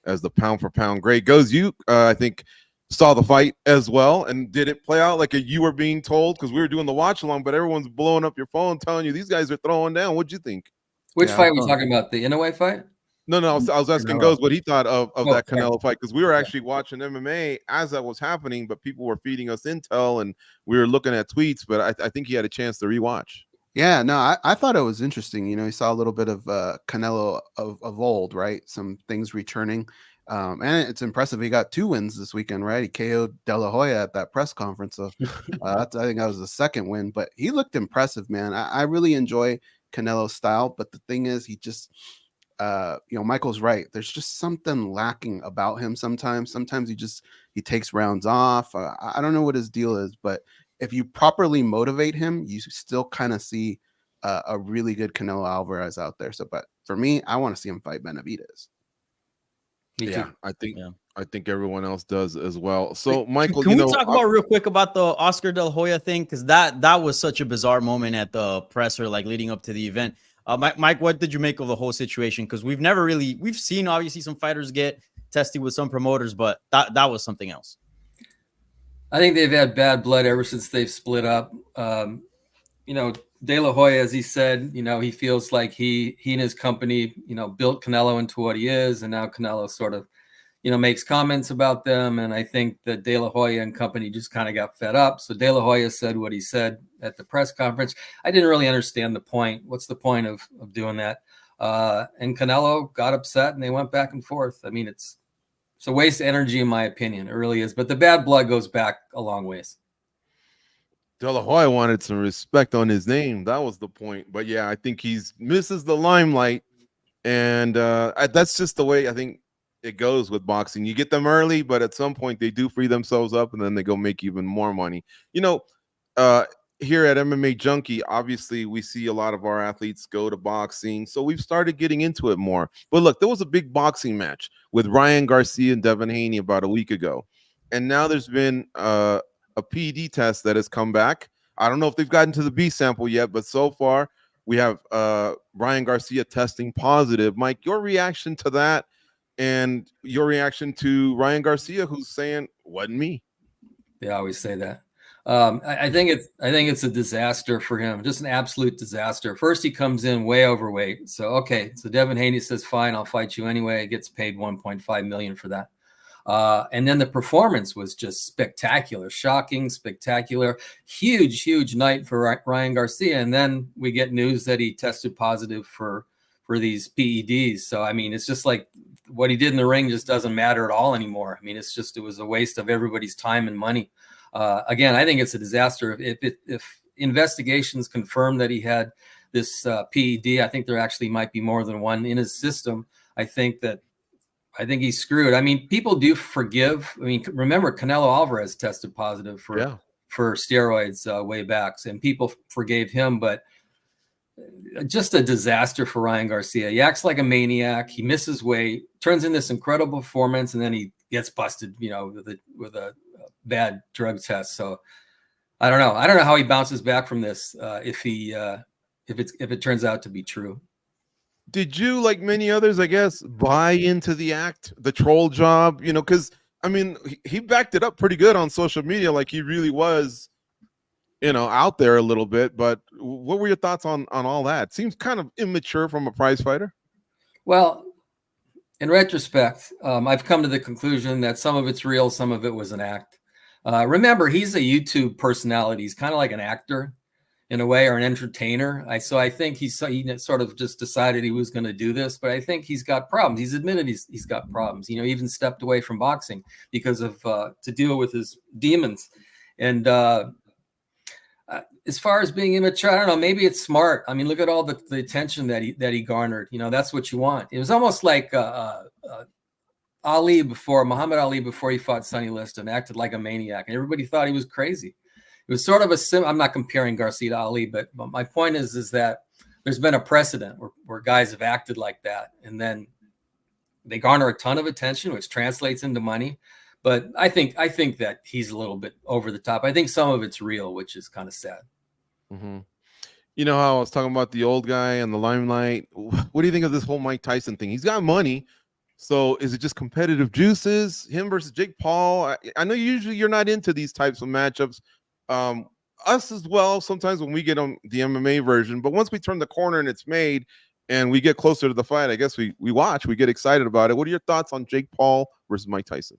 as the pound for pound great goes. You I think saw the fight as well, and did it play out like you were being told? Because we were doing the watch along, but everyone's blowing up your phone telling you these guys are throwing down. What'd you think? Which fight were we talking about? The Inoue fight? No, I was asking Goes what he thought of that Canelo fight, because we were actually watching MMA as that was happening, but people were feeding us intel and we were looking at tweets. But I think he had a chance to rewatch. Yeah, no, I thought it was interesting. You know, you saw a little bit of Canelo of old, right? Some things returning. And it's impressive. He got 2 wins this weekend, right? He KO'd De La Hoya at that press conference. So I think that was the 2nd win, but he looked impressive, man. I really enjoy Canelo's style, but the thing is, he just, Michael's right. There's just something lacking about him sometimes. Sometimes he takes rounds off. I don't know what his deal is, but if you properly motivate him, you still kind of see a really good Canelo Alvarez out there. So, but for me, I want to see him fight Benavidez. Yeah, I think everyone else does as well. So, Michael, can we talk about real quick about the Oscar De La Hoya thing? Because that was such a bizarre moment at the presser, like leading up to the event. Mike, what did you make of the whole situation? Because we've seen obviously some fighters get testy with some promoters, but that was something else. I think they've had bad blood ever since they've split up. De La Hoya, as he said, he feels like he and his company, built Canelo into what he is. And now Canelo sort of, makes comments about them. And I think that De La Hoya and company just kind of got fed up. So De La Hoya said what he said at the press conference. I didn't really understand the point. What's the point of doing that? And Canelo got upset and they went back and forth. I mean, it's a waste of energy, in my opinion. It really is. But the bad blood goes back a long ways. De La Hoya wanted some respect on his name. That was the point. But yeah, I think he's misses the limelight. And that's just the way I think it goes with boxing. You get them early, but at some point they do free themselves up and then they go make even more money. Here at MMA Junkie, obviously we see a lot of our athletes go to boxing. So we've started getting into it more. But look, there was a big boxing match with Ryan Garcia and Devin Haney about a week ago. And now there's been a PED test that has come back. I don't know if they've gotten to the B sample yet, but so far we have Ryan Garcia testing positive. Mike, your reaction to that and your reaction to Ryan Garcia, who's saying, wasn't me. They always say that. I think it's a disaster for him, just an absolute disaster. First, he comes in way overweight. So Devin Haney says, fine, I'll fight you anyway. Gets paid $1.5 million for that. And then the performance was just spectacular, shocking, spectacular, huge night for Ryan Garcia. And then we get news that he tested positive for these PEDs. So, I mean, it's just like what he did in the ring just doesn't matter at all anymore. I mean, it was a waste of everybody's time and money. Again, I think it's a disaster. If investigations confirm that he had this PED, I think there actually might be more than one in his system. I think he's screwed. I mean, people do forgive. I mean, remember Canelo Alvarez tested positive for steroids way back, and people forgave him, but just a disaster for Ryan Garcia. He acts like a maniac. He misses weight, turns in this incredible performance, and then he gets busted, with a bad drug test. So I don't know. I don't know how he bounces back from this if it turns out to be true. Did you, like many others, I guess, buy into the act, the troll job? Because I mean, he backed it up pretty good on social media, like he really was, out there a little bit. But what were your thoughts on all that? It seems kind of immature from a prize fighter. Well, in retrospect, I've come to the conclusion that some of it's real, some of it was an act. Remember, he's a YouTube personality. He's kind of like an actor. in a way, or an entertainer. So I think he sort of just decided he was going to do this, but I think he's got problems. He's admitted he's got problems. You know, he even stepped away from boxing because of to deal with his demons. And as far as being immature, I don't know. Maybe it's smart. I mean, look at all the attention that he garnered. You know, that's what you want. It was almost like Muhammad Ali before he fought Sonny Liston, acted like a maniac, and everybody thought he was crazy. It was sort of I'm not comparing Garcia to Ali, but my point is that there's been a precedent where guys have acted like that, and then they garner a ton of attention, which translates into money. But I think that he's a little bit over the top. I think some of it's real, which is kind of sad. Mm-hmm. You know how I was talking about the old guy and the limelight? What do you think of this whole Mike Tyson thing? He's got money. So is it just competitive juices? Him versus Jake Paul? I know usually you're not into these types of matchups. Us as well, sometimes when we get on the MMA version, but once we turn the corner and it's made and we get closer to the fight, I guess we watch, we get excited about it. What are your thoughts on Jake Paul versus Mike Tyson?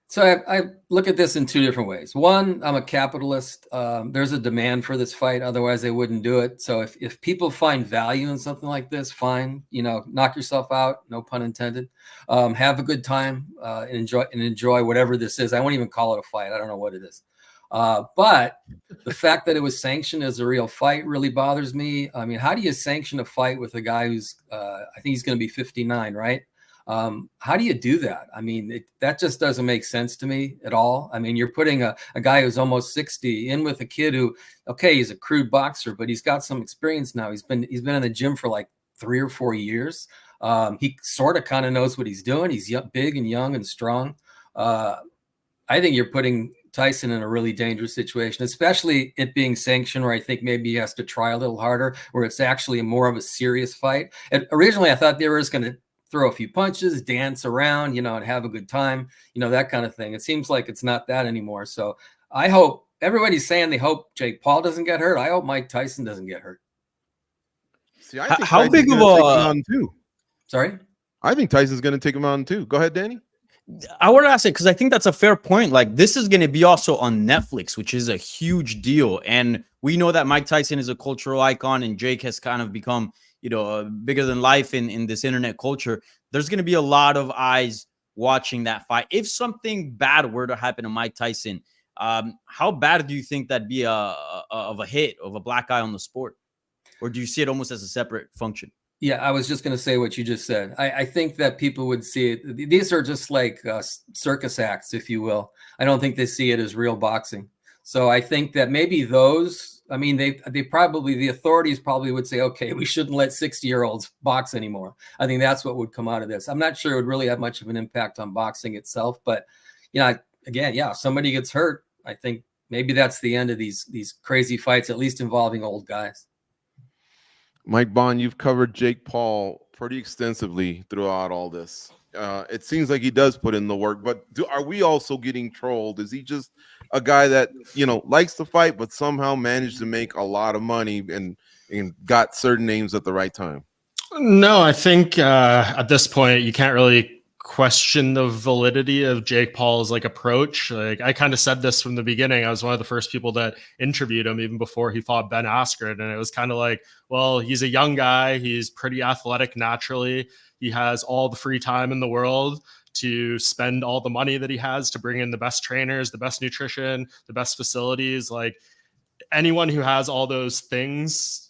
So I look at this in two different ways. One, I'm a capitalist. There's a demand for this fight. Otherwise, they wouldn't do it. So if people find value in something like this, fine. You know, knock yourself out. No pun intended. Have a good time and enjoy whatever this is. I won't even call it a fight. I don't know what it is. But the fact that it was sanctioned as a real fight really bothers me. I mean, how do you sanction a fight with a guy who's, I think he's going to be 59, right? How do you do that? I mean, that just doesn't make sense to me at all. I mean, you're putting a guy who's almost 60 in with a kid who, okay, he's a crude boxer, but he's got some experience now. He's been in the gym for like 3 or 4 years. He sort of kind of knows what he's doing. He's big and young and strong. I think you're putting Tyson in a really dangerous situation, especially it being sanctioned, where I think maybe he has to try a little harder, where it's actually more of a serious fight. And originally I thought they were just going to throw a few punches, dance around, you know, and have a good time, you know, that kind of thing. It seems like it's not that anymore. So I hope everybody's saying they hope Jake Paul doesn't get hurt. I hope Mike Tyson doesn't get hurt. See, I think how big of a too. Sorry? I think Tyson's going to take him on too. Go ahead, Danny. I want to ask it because I think that's a fair point. Like, this is going to be also on Netflix, which is a huge deal. And we know that Mike Tyson is a cultural icon and Jake has kind of become, you know, bigger than life in this internet culture. There's going to be a lot of eyes watching that fight. If something bad were to happen to Mike Tyson, how bad do you think that'd be of a hit, of a black eye on the sport? Or do you see it almost as a separate function? Yeah, I was just going to say what you just said. I think that people would see it. These are just like circus acts, if you will. I don't think they see it as real boxing. So I think that maybe those, I mean, they probably, the authorities probably would say, okay, we shouldn't let 60-year-olds box anymore. I think that's what would come out of this. I'm not sure it would really have much of an impact on boxing itself. But, you know, again, yeah, if somebody gets hurt, I think maybe that's the end of these crazy fights, at least involving old guys. Mike Bond, you've covered Jake Paul pretty extensively throughout all this. It seems like he does put in the work, but are we also getting trolled? Is he just a guy that, you know, likes to fight, but somehow managed to make a lot of money and got certain names at the right time? No, I think at this point, you can't really question the validity of Jake Paul's like approach. Like, I kind of said this from the beginning. I was one of the first people that interviewed him even before he fought Ben Askren. And it was kind of like, well, he's a young guy. He's pretty athletic naturally. He has all the free time in the world to spend all the money that he has to bring in the best trainers, the best nutrition, the best facilities. Like, anyone who has all those things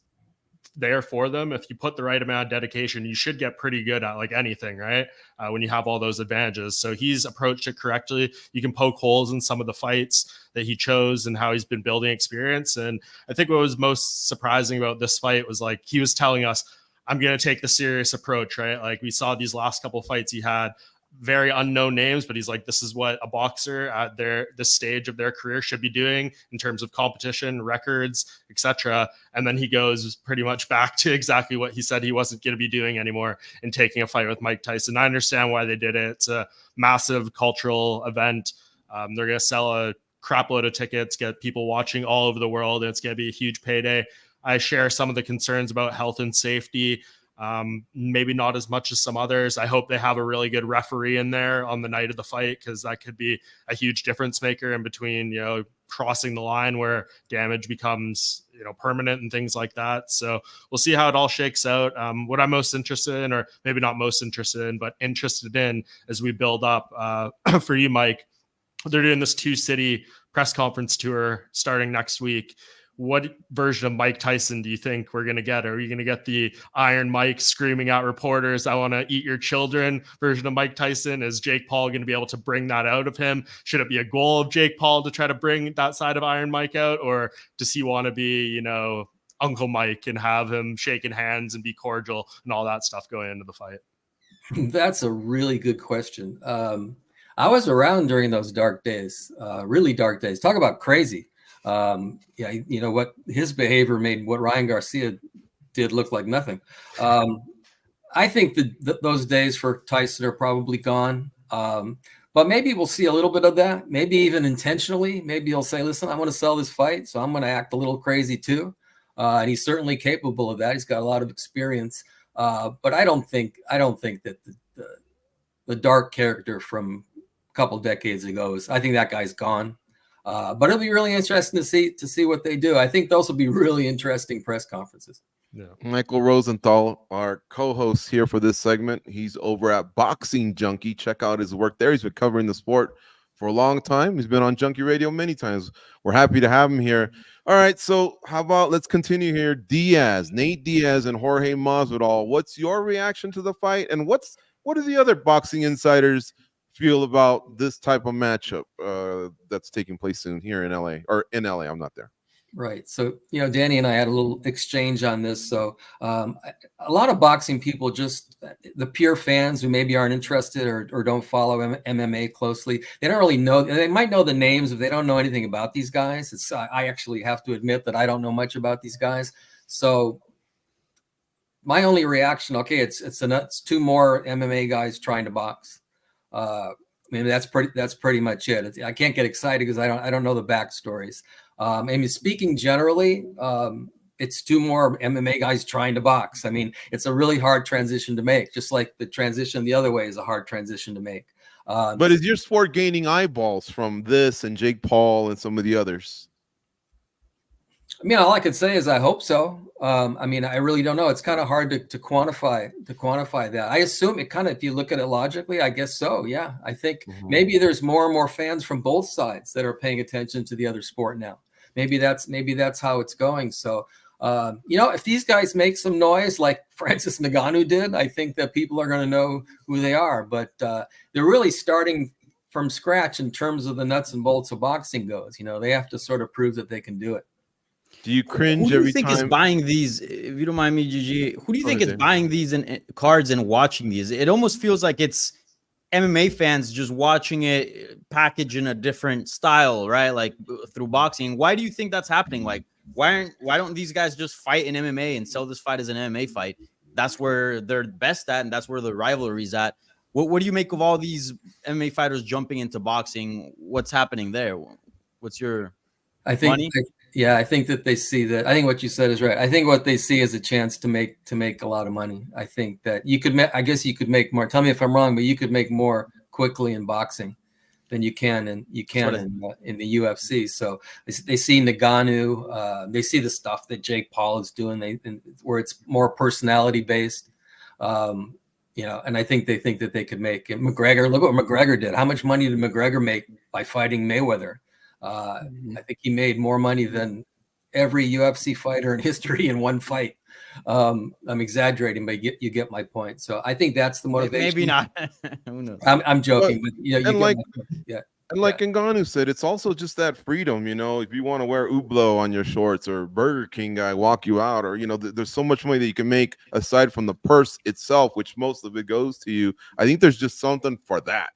there for them, if you put the right amount of dedication, you should get pretty good at like anything, right? When you have all those advantages. So he's approached it correctly. You can poke holes in some of the fights that he chose and how he's been building experience. And I think what was most surprising about this fight was like, he was telling us, I'm going to take the serious approach, right? Like, we saw these last couple of fights he had, very unknown names, but he's like, this is what a boxer at this stage of their career should be doing in terms of competition, records, etc. And then he goes pretty much back to exactly what he said he wasn't going to be doing anymore and taking a fight with Mike Tyson. I understand why they did it. It's a massive cultural event. They're going to sell a crap load of tickets, get people watching all over the world, and it's going to be a huge payday. I share some of the concerns about health and safety. Maybe not as much as some others. I hope they have a really good referee in there on the night of the fight, because that could be a huge difference maker in between, you know, crossing the line where damage becomes, permanent and things like that. So we'll see how it all shakes out. What I'm most interested in, or maybe not most interested in, but interested in as we build up for you, Mike, they're doing this 2-city press conference tour starting next week. What version of Mike Tyson do you think we're going to get? Are you going to get the Iron Mike screaming at reporters, "I want to eat your children" version of Mike Tyson? Is Jake Paul going to be able to bring that out of him? Should it be a goal of Jake Paul to try to bring that side of Iron Mike out? Or does he want to be, Uncle Mike and have him shaking hands and be cordial and all that stuff going into the fight? That's a really good question. I was around during those dark days, really dark days. Talk about crazy. What his behavior made what Ryan Garcia did look like nothing. I think that those days for Tyson are probably gone. But maybe we'll see a little bit of that, maybe even intentionally. Maybe he'll say, "Listen, I want to sell this fight, so I'm going to act a little crazy too." And he's certainly capable of that. He's got a lot of experience. But I don't think that the dark character from a couple decades ago I think that guy's gone. But it'll be really interesting to see what they do. I think those will be really interesting press conferences. Yeah. Michael Rosenthal, our co-host here for this segment, he's over at Boxing Junkie. Check out his work there. He's been covering the sport for a long time. He's been on Junkie Radio many times. We're happy to have him here. All right, so how about let's continue here. Nate Diaz and Jorge Masvidal. What's your reaction to the fight, and what do the other boxing insiders feel about this type of matchup that's taking place soon here in LA, or in LA? I'm not there. Right. So, Danny and I had a little exchange on this. So a lot of boxing people, just the pure fans who maybe aren't interested or don't follow MMA closely, they don't really know. They might know the names, but they don't know anything about these guys. I actually have to admit that I don't know much about these guys. So my only reaction, okay, it's two more MMA guys trying to box. That's pretty much it. I can't get excited because I don't know the backstories. Speaking generally, it's two more MMA guys trying to box. It's a really hard transition to make, just like the transition the other way is a hard transition to make. But is your sport gaining eyeballs from this and Jake Paul and some of the others? All I could say is I hope so. I really don't know. It's kind of hard to quantify that. I assume it kind of, if you look at it logically, I guess so. Yeah. I think maybe there's more and more fans from both sides that are paying attention to the other sport now. Maybe that's how it's going. So, if these guys make some noise like Francis Ngannou did, I think that people are going to know who they are. But they're really starting from scratch in terms of the nuts and bolts of boxing goes. They have to sort of prove that they can do it. Do you cringe every time? Who do you think is buying these? If you don't mind me, Gigi, who do you think is buying these cards and watching these? It almost feels like it's MMA fans just watching it packaged in a different style, right? Like through boxing. Why do you think that's happening? Like, why don't these guys just fight in MMA and sell this fight as an MMA fight? That's where they're best at, and that's where the rivalry's at. What do you make of all these MMA fighters jumping into boxing? What's happening there? What's your money? I think that they see that. I think what you said is right. I think what they see is a chance to make a lot of money. I think that you could make more. Tell me if I'm wrong, but you could make more quickly in boxing than you can in the UFC. So they see Ngannou, they see the stuff that Jake Paul is doing, where it's more personality based. And I think they think that they could make it. McGregor, look what McGregor did. How much money did McGregor make by fighting Mayweather? I think he made more money than every UFC fighter in history in one fight. I'm exaggerating, but you get my point. So I think that's the motivation. Maybe not. Who knows? I'm joking, but like Ngannou said, it's also just that freedom. If you want to wear Hublot on your shorts, or Burger King guy walk you out, or there's so much money that you can make aside from the purse itself, which most of it goes to you. I think there's just something for that.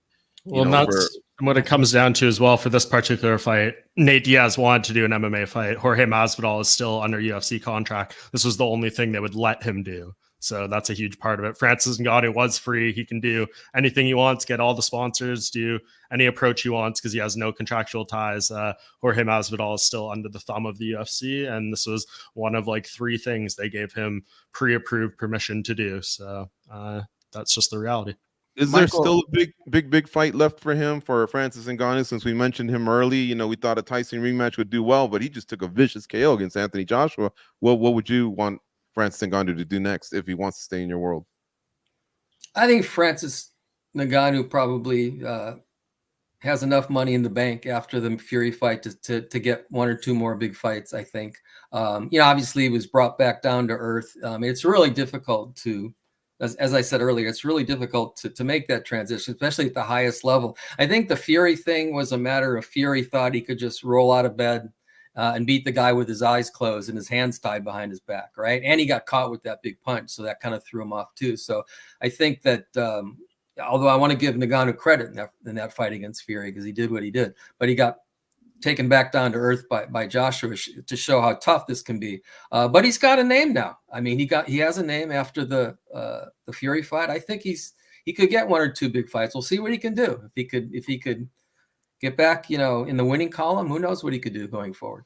Well, that's what it comes down to as well for this particular fight. Nate Diaz wanted to do an MMA fight. Jorge Masvidal is still under UFC contract. This was the only thing they would let him do. So that's a huge part of it. Francis Ngannou was free. He can do anything he wants, get all the sponsors, do any approach he wants because he has no contractual ties. Jorge Masvidal is still under the thumb of the UFC, and this was one of like 3 things they gave him pre-approved permission to do. So that's just the reality. Is there still a big fight left for him, for Francis Ngannou? Since we mentioned him early, you know, we thought a Tyson rematch would do well, but he just took a vicious KO against Anthony Joshua. What would you want Francis Ngannou to do next if he wants to stay in your world? I think Francis Ngannou probably has enough money in the bank after the Fury fight to get one or two more big fights, I think. Obviously he was brought back down to earth. It's really difficult to, as I said earlier, it's really difficult to make that transition, especially at the highest level. I think the Fury thing was a matter of Fury thought he could just roll out of bed and beat the guy with his eyes closed and his hands tied behind his back, right? And he got caught with that big punch, so that kind of threw him off too. So I think that although I want to give Ngannou credit in that fight against Fury because he did what he did, but he got taken back down to earth by Joshua to show how tough this can be. But he's got a name now. I mean, he has a name after the Fury fight. I think he could get one or two big fights. We'll see what he can do. If he could get back, in the winning column, who knows what he could do going forward.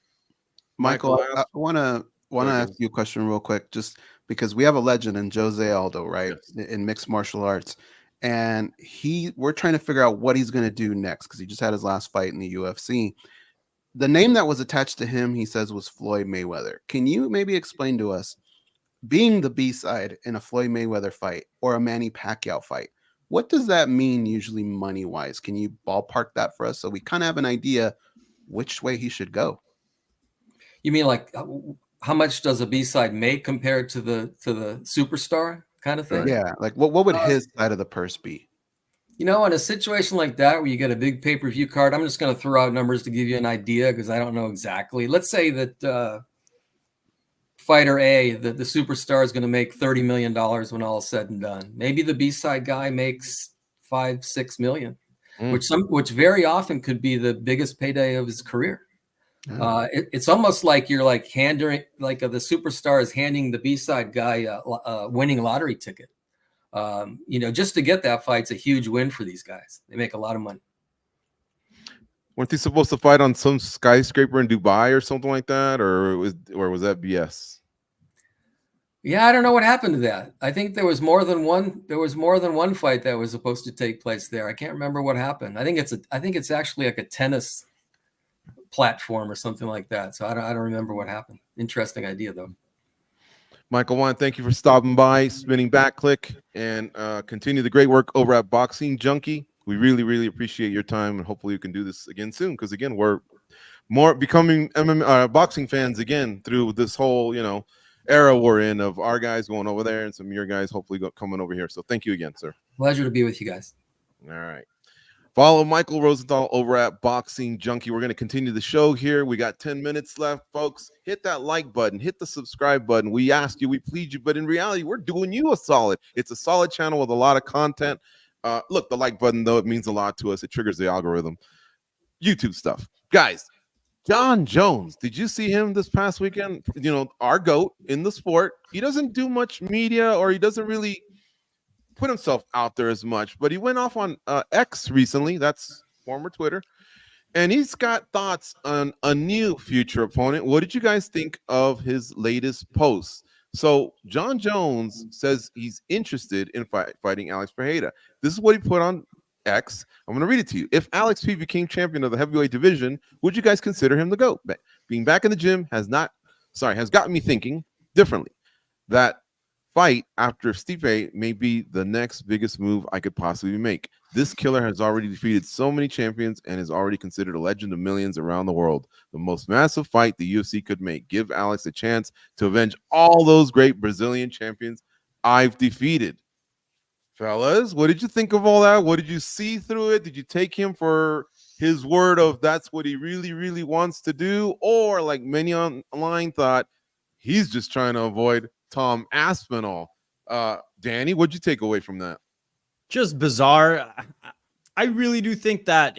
Michael, I want to ask you a question real quick, just because we have a legend in Jose Aldo, right? Yes. In mixed martial arts. And we're trying to figure out what he's going to do next because he just had his last fight in the UFC. The name that was attached to him, he says, was Floyd Mayweather. Can you maybe explain to us, being the B-side in a Floyd Mayweather fight or a Manny Pacquiao fight, what does that mean usually money-wise? Can you ballpark that for us so we kind of have an idea which way he should go? You mean like how much does a B-side make compared to the superstar kind of thing? Yeah, like what would his side of the purse be? In a situation like that where you get a big pay-per-view card, I'm just going to throw out numbers to give you an idea because I don't know exactly. Let's say that fighter A, the superstar, is going to make $30 million when all is said and done. Maybe the B-side guy makes $5-6 million, which very often could be the biggest payday of his career. It's almost like you're like handing, like the superstar is handing the B-side guy a winning lottery ticket. Just to get that fight's a huge win for these guys. They make a lot of money. Weren't they supposed to fight on some skyscraper in Dubai or something like that, or was that BS? Yeah, I don't know what happened to that. I think there was more than one. There was more than one fight that was supposed to take place there. I can't remember what happened. I think it's actually like a tennis platform or something like that. So I don't remember what happened. Interesting idea though. Michael, Juan, thank you for stopping by, spinning Back Clique, and continue the great work over at Boxing Junkie. We really, really appreciate your time, and hopefully you can do this again soon. Because again, we're more becoming boxing fans again through this whole, era we're in of our guys going over there and some of your guys hopefully coming over here. So thank you again, sir. Pleasure to be with you guys. All right. Follow Michael Rosenthal over at Boxing Junkie. We're going to continue the show here. We got 10 minutes left, folks. Hit that like button. Hit the subscribe button. We ask you, we plead you, but in reality, we're doing you a solid. It's a solid channel with a lot of content. Look, the like button, though, it means a lot to us. It triggers the algorithm. YouTube stuff. Guys, Jon Jones, did you see him this past weekend? Our GOAT in the sport. He doesn't do much media, or he doesn't really put himself out there as much, but he went off on X recently. That's former Twitter. And he's got thoughts on a new future opponent. What did you guys think of his latest post? So Jon Jones says he's interested in fighting Alex Pereira. This is what he put on X. I'm going to read it to you. If Alex P became champion of the heavyweight division, would you guys consider him the GOAT? Being back in the gym has gotten me thinking differently. That fight after Stipe may be the next biggest move I could possibly make. This killer has already defeated so many champions and is already considered a legend of millions around the world. The most massive fight the UFC could make. Give Alex a chance to avenge all those great Brazilian champions I've defeated. Fellas, what did you think of all that? What did you see through it? Did you take him for his word of that's what he really, really wants to do? Or like many online thought, he's just trying to avoid Tom Aspinall. Danny, what'd you take away from that? Just bizarre. I really do think that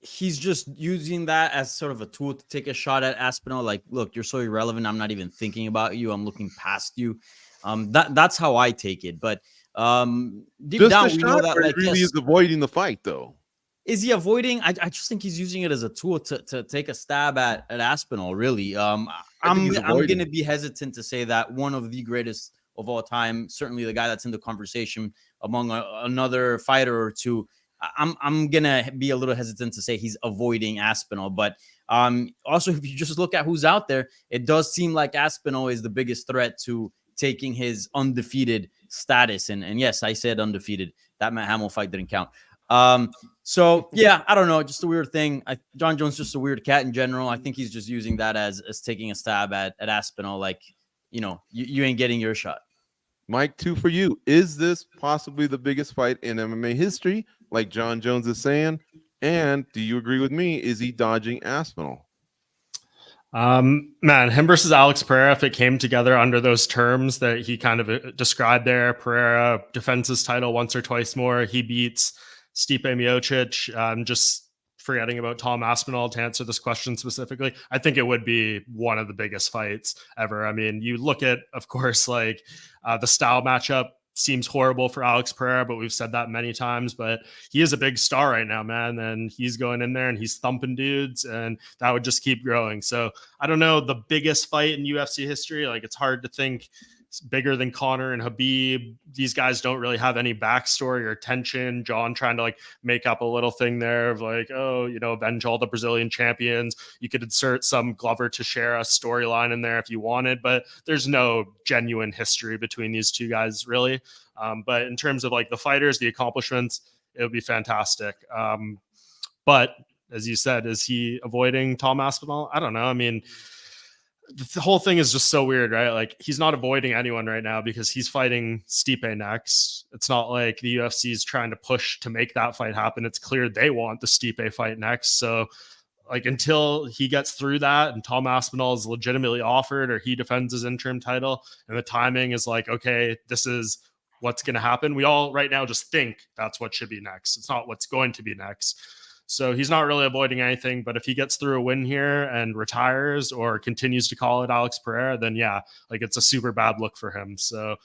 he's just using that as sort of a tool to take a shot at Aspinall. Like, look, you're so irrelevant. I'm not even thinking about you. I'm looking past you. That's how I take it. But deep just down, we know that like, really is avoiding the fight, though. Is he avoiding? I just think he's using it as a tool to take a stab at Aspinall. Really, I'm going to be hesitant to say that one of the greatest of all time. Certainly the guy that's in the conversation among another fighter or two. I'm gonna be a little hesitant to say he's avoiding Aspinall, but also if you just look at who's out there, it does seem like Aspinall is the biggest threat to taking his undefeated status. And yes, I said undefeated. That Matt Hamill fight didn't count. So yeah, I don't know, just a weird thing. Jon Jones just a weird cat in general. I think he's just using that as taking a stab at Aspinall, like, you know, you ain't getting your shot. Mike, 2 for you. Is this possibly the biggest fight in MMA history, like Jon Jones is saying? And do you agree with me? Is he dodging Aspinall? Man, him versus Alex Pereira, if it came together under those terms that he kind of described there, Pereira defends his title once or twice more. He beats Stipe Miocic. Just forgetting about Tom Aspinall to answer this question specifically, I think it would be one of the biggest fights ever. I mean, you look at, of course, like the style matchup seems horrible for Alex Pereira, but we've said that many times, but he is a big star right now, man. And he's going in there and he's thumping dudes, and that would just keep growing. So I don't know, the biggest fight in UFC history, like it's hard to think it's bigger than Conor and Khabib. These guys don't really have any backstory or tension. Jon trying to like make up a little thing there of like, oh, you know, avenge all the Brazilian champions. You could insert some Glover Teixeira storyline in there if you wanted, but there's no genuine history between these two guys really. But in terms of like the fighters, the accomplishments, it would be fantastic. But as you said, is he avoiding Tom Aspinall? I don't know. I mean, the whole thing is just so weird, right? Like he's not avoiding anyone right now because he's fighting Stipe next. It's not like the UFC is trying to push to make that fight happen. It's clear they want the Stipe fight next. So like until he gets through that and Tom Aspinall is legitimately offered or he defends his interim title and the timing is like, okay, this is what's going to happen. We all right now just think that's what should be next. It's not what's going to be next. So he's not really avoiding anything, but if he gets through a win here and retires or continues to call it Alex Pereira, then yeah, like it's a super bad look for him. So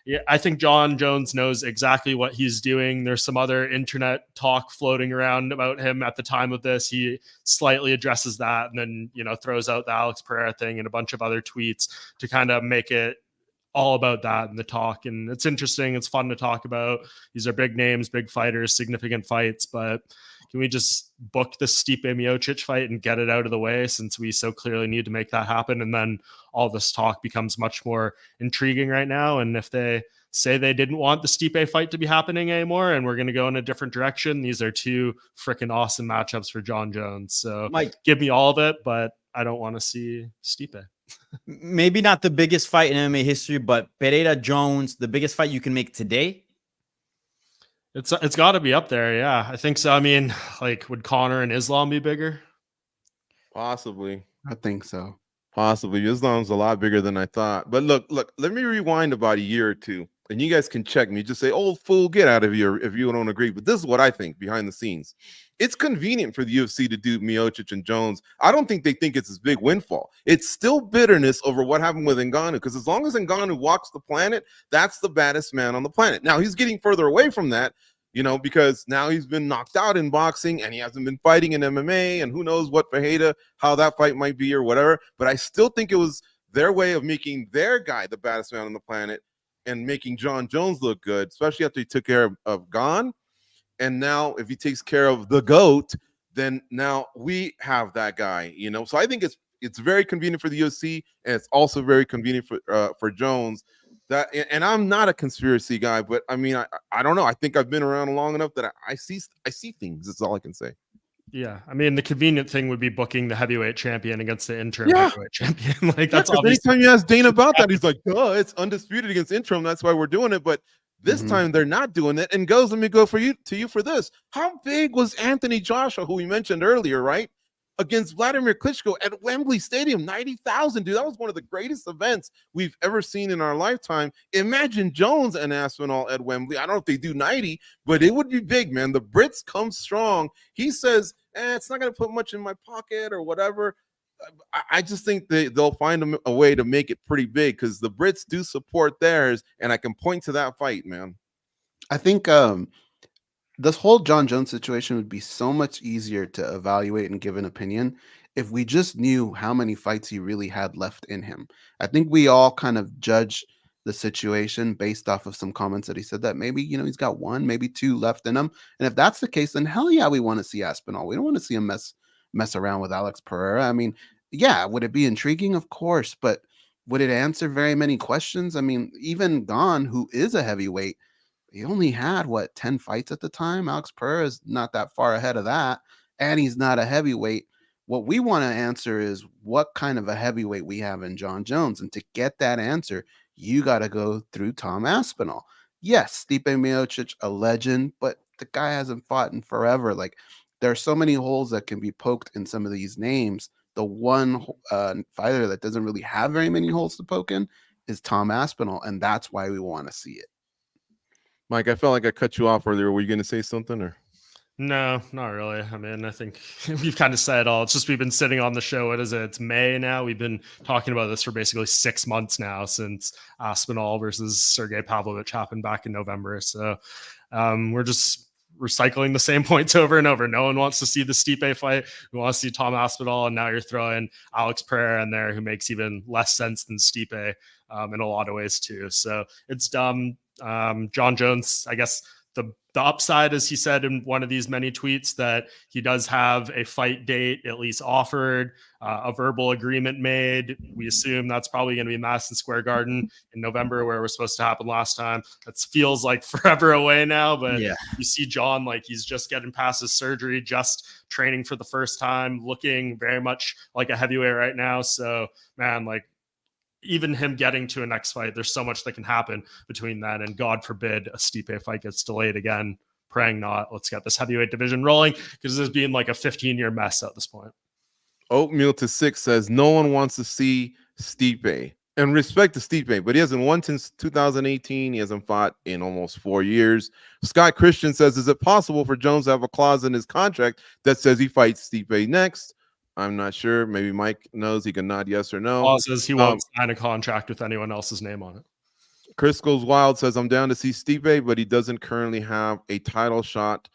yeah, I think Jon Jones knows exactly what he's doing. There's some other internet talk floating around about him at the time of this. He slightly addresses that and then, you know, throws out the Alex Pereira thing and a bunch of other tweets to kind of make it all about that in the talk. And it's interesting. It's fun to talk about. These are big names, big fighters, significant fights, but can we just book the Stipe Miocic fight and get it out of the way since we so clearly need to make that happen? And then all this talk becomes much more intriguing right now. And if they say they didn't want the Stipe fight to be happening anymore and we're going to go in a different direction, these are two freaking awesome matchups for Jon Jones. So Mike, give me all of it, but I don't want to see Stipe. Maybe not the biggest fight in MMA history, but Pereira Jones, the biggest fight you can make today. It's got to be up there, yeah. I think so. I mean, like, would Conor and Islam be bigger? Possibly. I think so. Possibly. Islam's a lot bigger than I thought. But look, let me rewind about a year or two, and you guys can check me. Just say, old fool, get out of here if you don't agree. But this is what I think behind the scenes. It's convenient for the UFC to do Miocic and Jones. I don't think they think it's this big windfall. It's still bitterness over what happened with Ngannou, because as long as Ngannou walks the planet, that's the baddest man on the planet. Now, he's getting further away from that, you know, because now he's been knocked out in boxing and he hasn't been fighting in MMA, and who knows what Fajeda, how that fight might be or whatever. But I still think it was their way of making their guy the baddest man on the planet and making Jon Jones look good, especially after he took care of Gane. And now if he takes care of the GOAT, then now we have that guy, you know. So I think it's very convenient for the UFC, and it's also very convenient for Jones. That, and I'm not a conspiracy guy, but I mean, I don't know. I think I've been around long enough that I see things. That's all I can say. Yeah, I mean, the convenient thing would be booking the heavyweight champion against the interim heavyweight champion. Like that's obviously. Anytime you ask Dana about that, he's like, "Oh, it's undisputed against interim. That's why we're doing it." But this time they're not doing it. And let me go to you for this. How big was Anthony Joshua, who we mentioned earlier, right? Against Vladimir Klitschko at Wembley Stadium, 90,000, dude. That was one of the greatest events we've ever seen in our lifetime. Imagine Jones and Aspinall at Wembley. I don't know if they do 90, but it would be big, man. The Brits come strong. He says, it's not going to put much in my pocket or whatever. I just think they'll find a way to make it pretty big because the Brits do support theirs, and I can point to that fight, man. I think this whole Jon Jones situation would be so much easier to evaluate and give an opinion if we just knew how many fights he really had left in him. I think we all kind of judge the situation based off of some comments that he said that maybe, he's got one, maybe two left in him. And if that's the case, then hell yeah, we want to see Aspinall. We don't want to see him mess around with Alex Pereira. I mean, yeah, would it be intriguing? Of course, but would it answer very many questions? I mean, even Gon, who is a heavyweight, he only had 10 fights at the time. Alex Pereira is not that far ahead of that, and he's not a heavyweight. What we want to answer is what kind of a heavyweight we have in Jon Jones. And to get that answer, you got to go through Tom Aspinall. Yes, Stipe Miocic, a legend, but the guy hasn't fought in forever. Like, there are so many holes that can be poked in some of these names. The one fighter that doesn't really have very many holes to poke in is Tom Aspinall, and that's why we want to see it. Mike, I felt like I cut you off earlier. Were you going to say something, or? No, not really. I mean, I think we've kind of said it all. It's just we've been sitting on the show. What is it? It's May now. We've been talking about this for basically 6 months now, since Aspinall versus Sergey Pavlovich happened back in November. So we're just recycling the same points over and over. No one wants to see the Stipe fight. We want to see Tom Aspinall, and now you're throwing Alex Pereira in there, who makes even less sense than Stipe in a lot of ways too. So it's dumb. Jon Jones, I guess the upside, as he said in one of these many tweets, that he does have a fight date at least offered, a verbal agreement made. We assume that's probably going to be Madison Square Garden in November, where it was supposed to happen last time. That feels like forever away now, but yeah, you see Jon, like, he's just getting past his surgery, just training for the first time, looking very much like a heavyweight right now. So, man, like, even him getting to a next fight, there's so much that can happen between then, and God forbid a Stipe fight gets delayed again. Praying not. Let's get this heavyweight division rolling, because this is being like a 15-year mess at this point. Oatmeal to 6 says no one wants to see Stipe. And respect to Stipe, but he hasn't won since 2018. He hasn't fought in almost 4 years. Scott Christian says, is it possible for Jones to have a clause in his contract that says he fights Stipe next? I'm not sure. Maybe Mike knows. He can nod yes or no. Clause says he won't sign a contract with anyone else's name on it. Chris Goes Wild says, I'm down to see Stipe, but he doesn't currently have a title shot.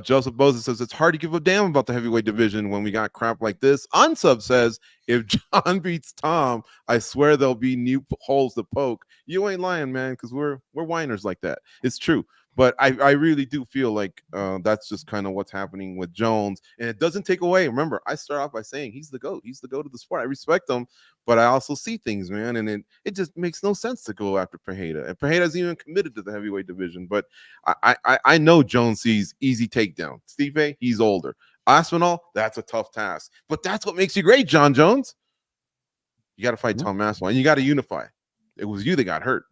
Joseph Boza says, it's hard to give a damn about the heavyweight division when we got crap like this. Unsub says, if Jon beats Tom, I swear there'll be new holes to poke. You ain't lying, man, because we're whiners like that. It's true. But I really do feel like that's just kind of what's happening with Jones. And it doesn't take away. Remember, I start off by saying he's the GOAT. He's the GOAT of the sport. I respect him, but I also see things, man. And it just makes no sense to go after Pereira. And Pereira isn't even committed to the heavyweight division. But I know Jones sees easy takedown. Stipe, he's older. Aspinall, that's a tough task. But that's what makes you great, Jon Jones. You got to fight Tom Aspinall, and you got to unify. It was you that got hurt.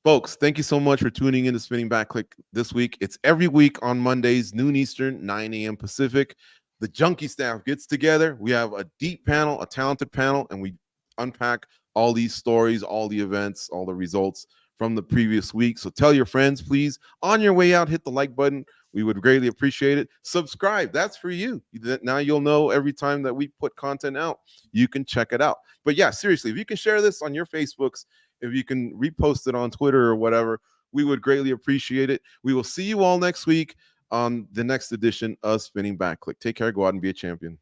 Folks, thank you so much for tuning in to Spinning Back Clique this week. It's every week on Mondays, noon Eastern, 9 a.m. Pacific. The Junkie staff gets together. We have a deep panel, a talented panel, and we unpack all these stories, all the events, all the results from the previous week. So tell your friends, please. On your way out, hit the like button. We would greatly appreciate it. Subscribe. That's for you. Now you'll know every time that we put content out. You can check it out. But yeah, seriously, if you can share this on your Facebooks, if you can repost it on Twitter or whatever, we would greatly appreciate it. We will see you all next week on the next edition of Spinning Back Clique. Take care. Go out and be a champion.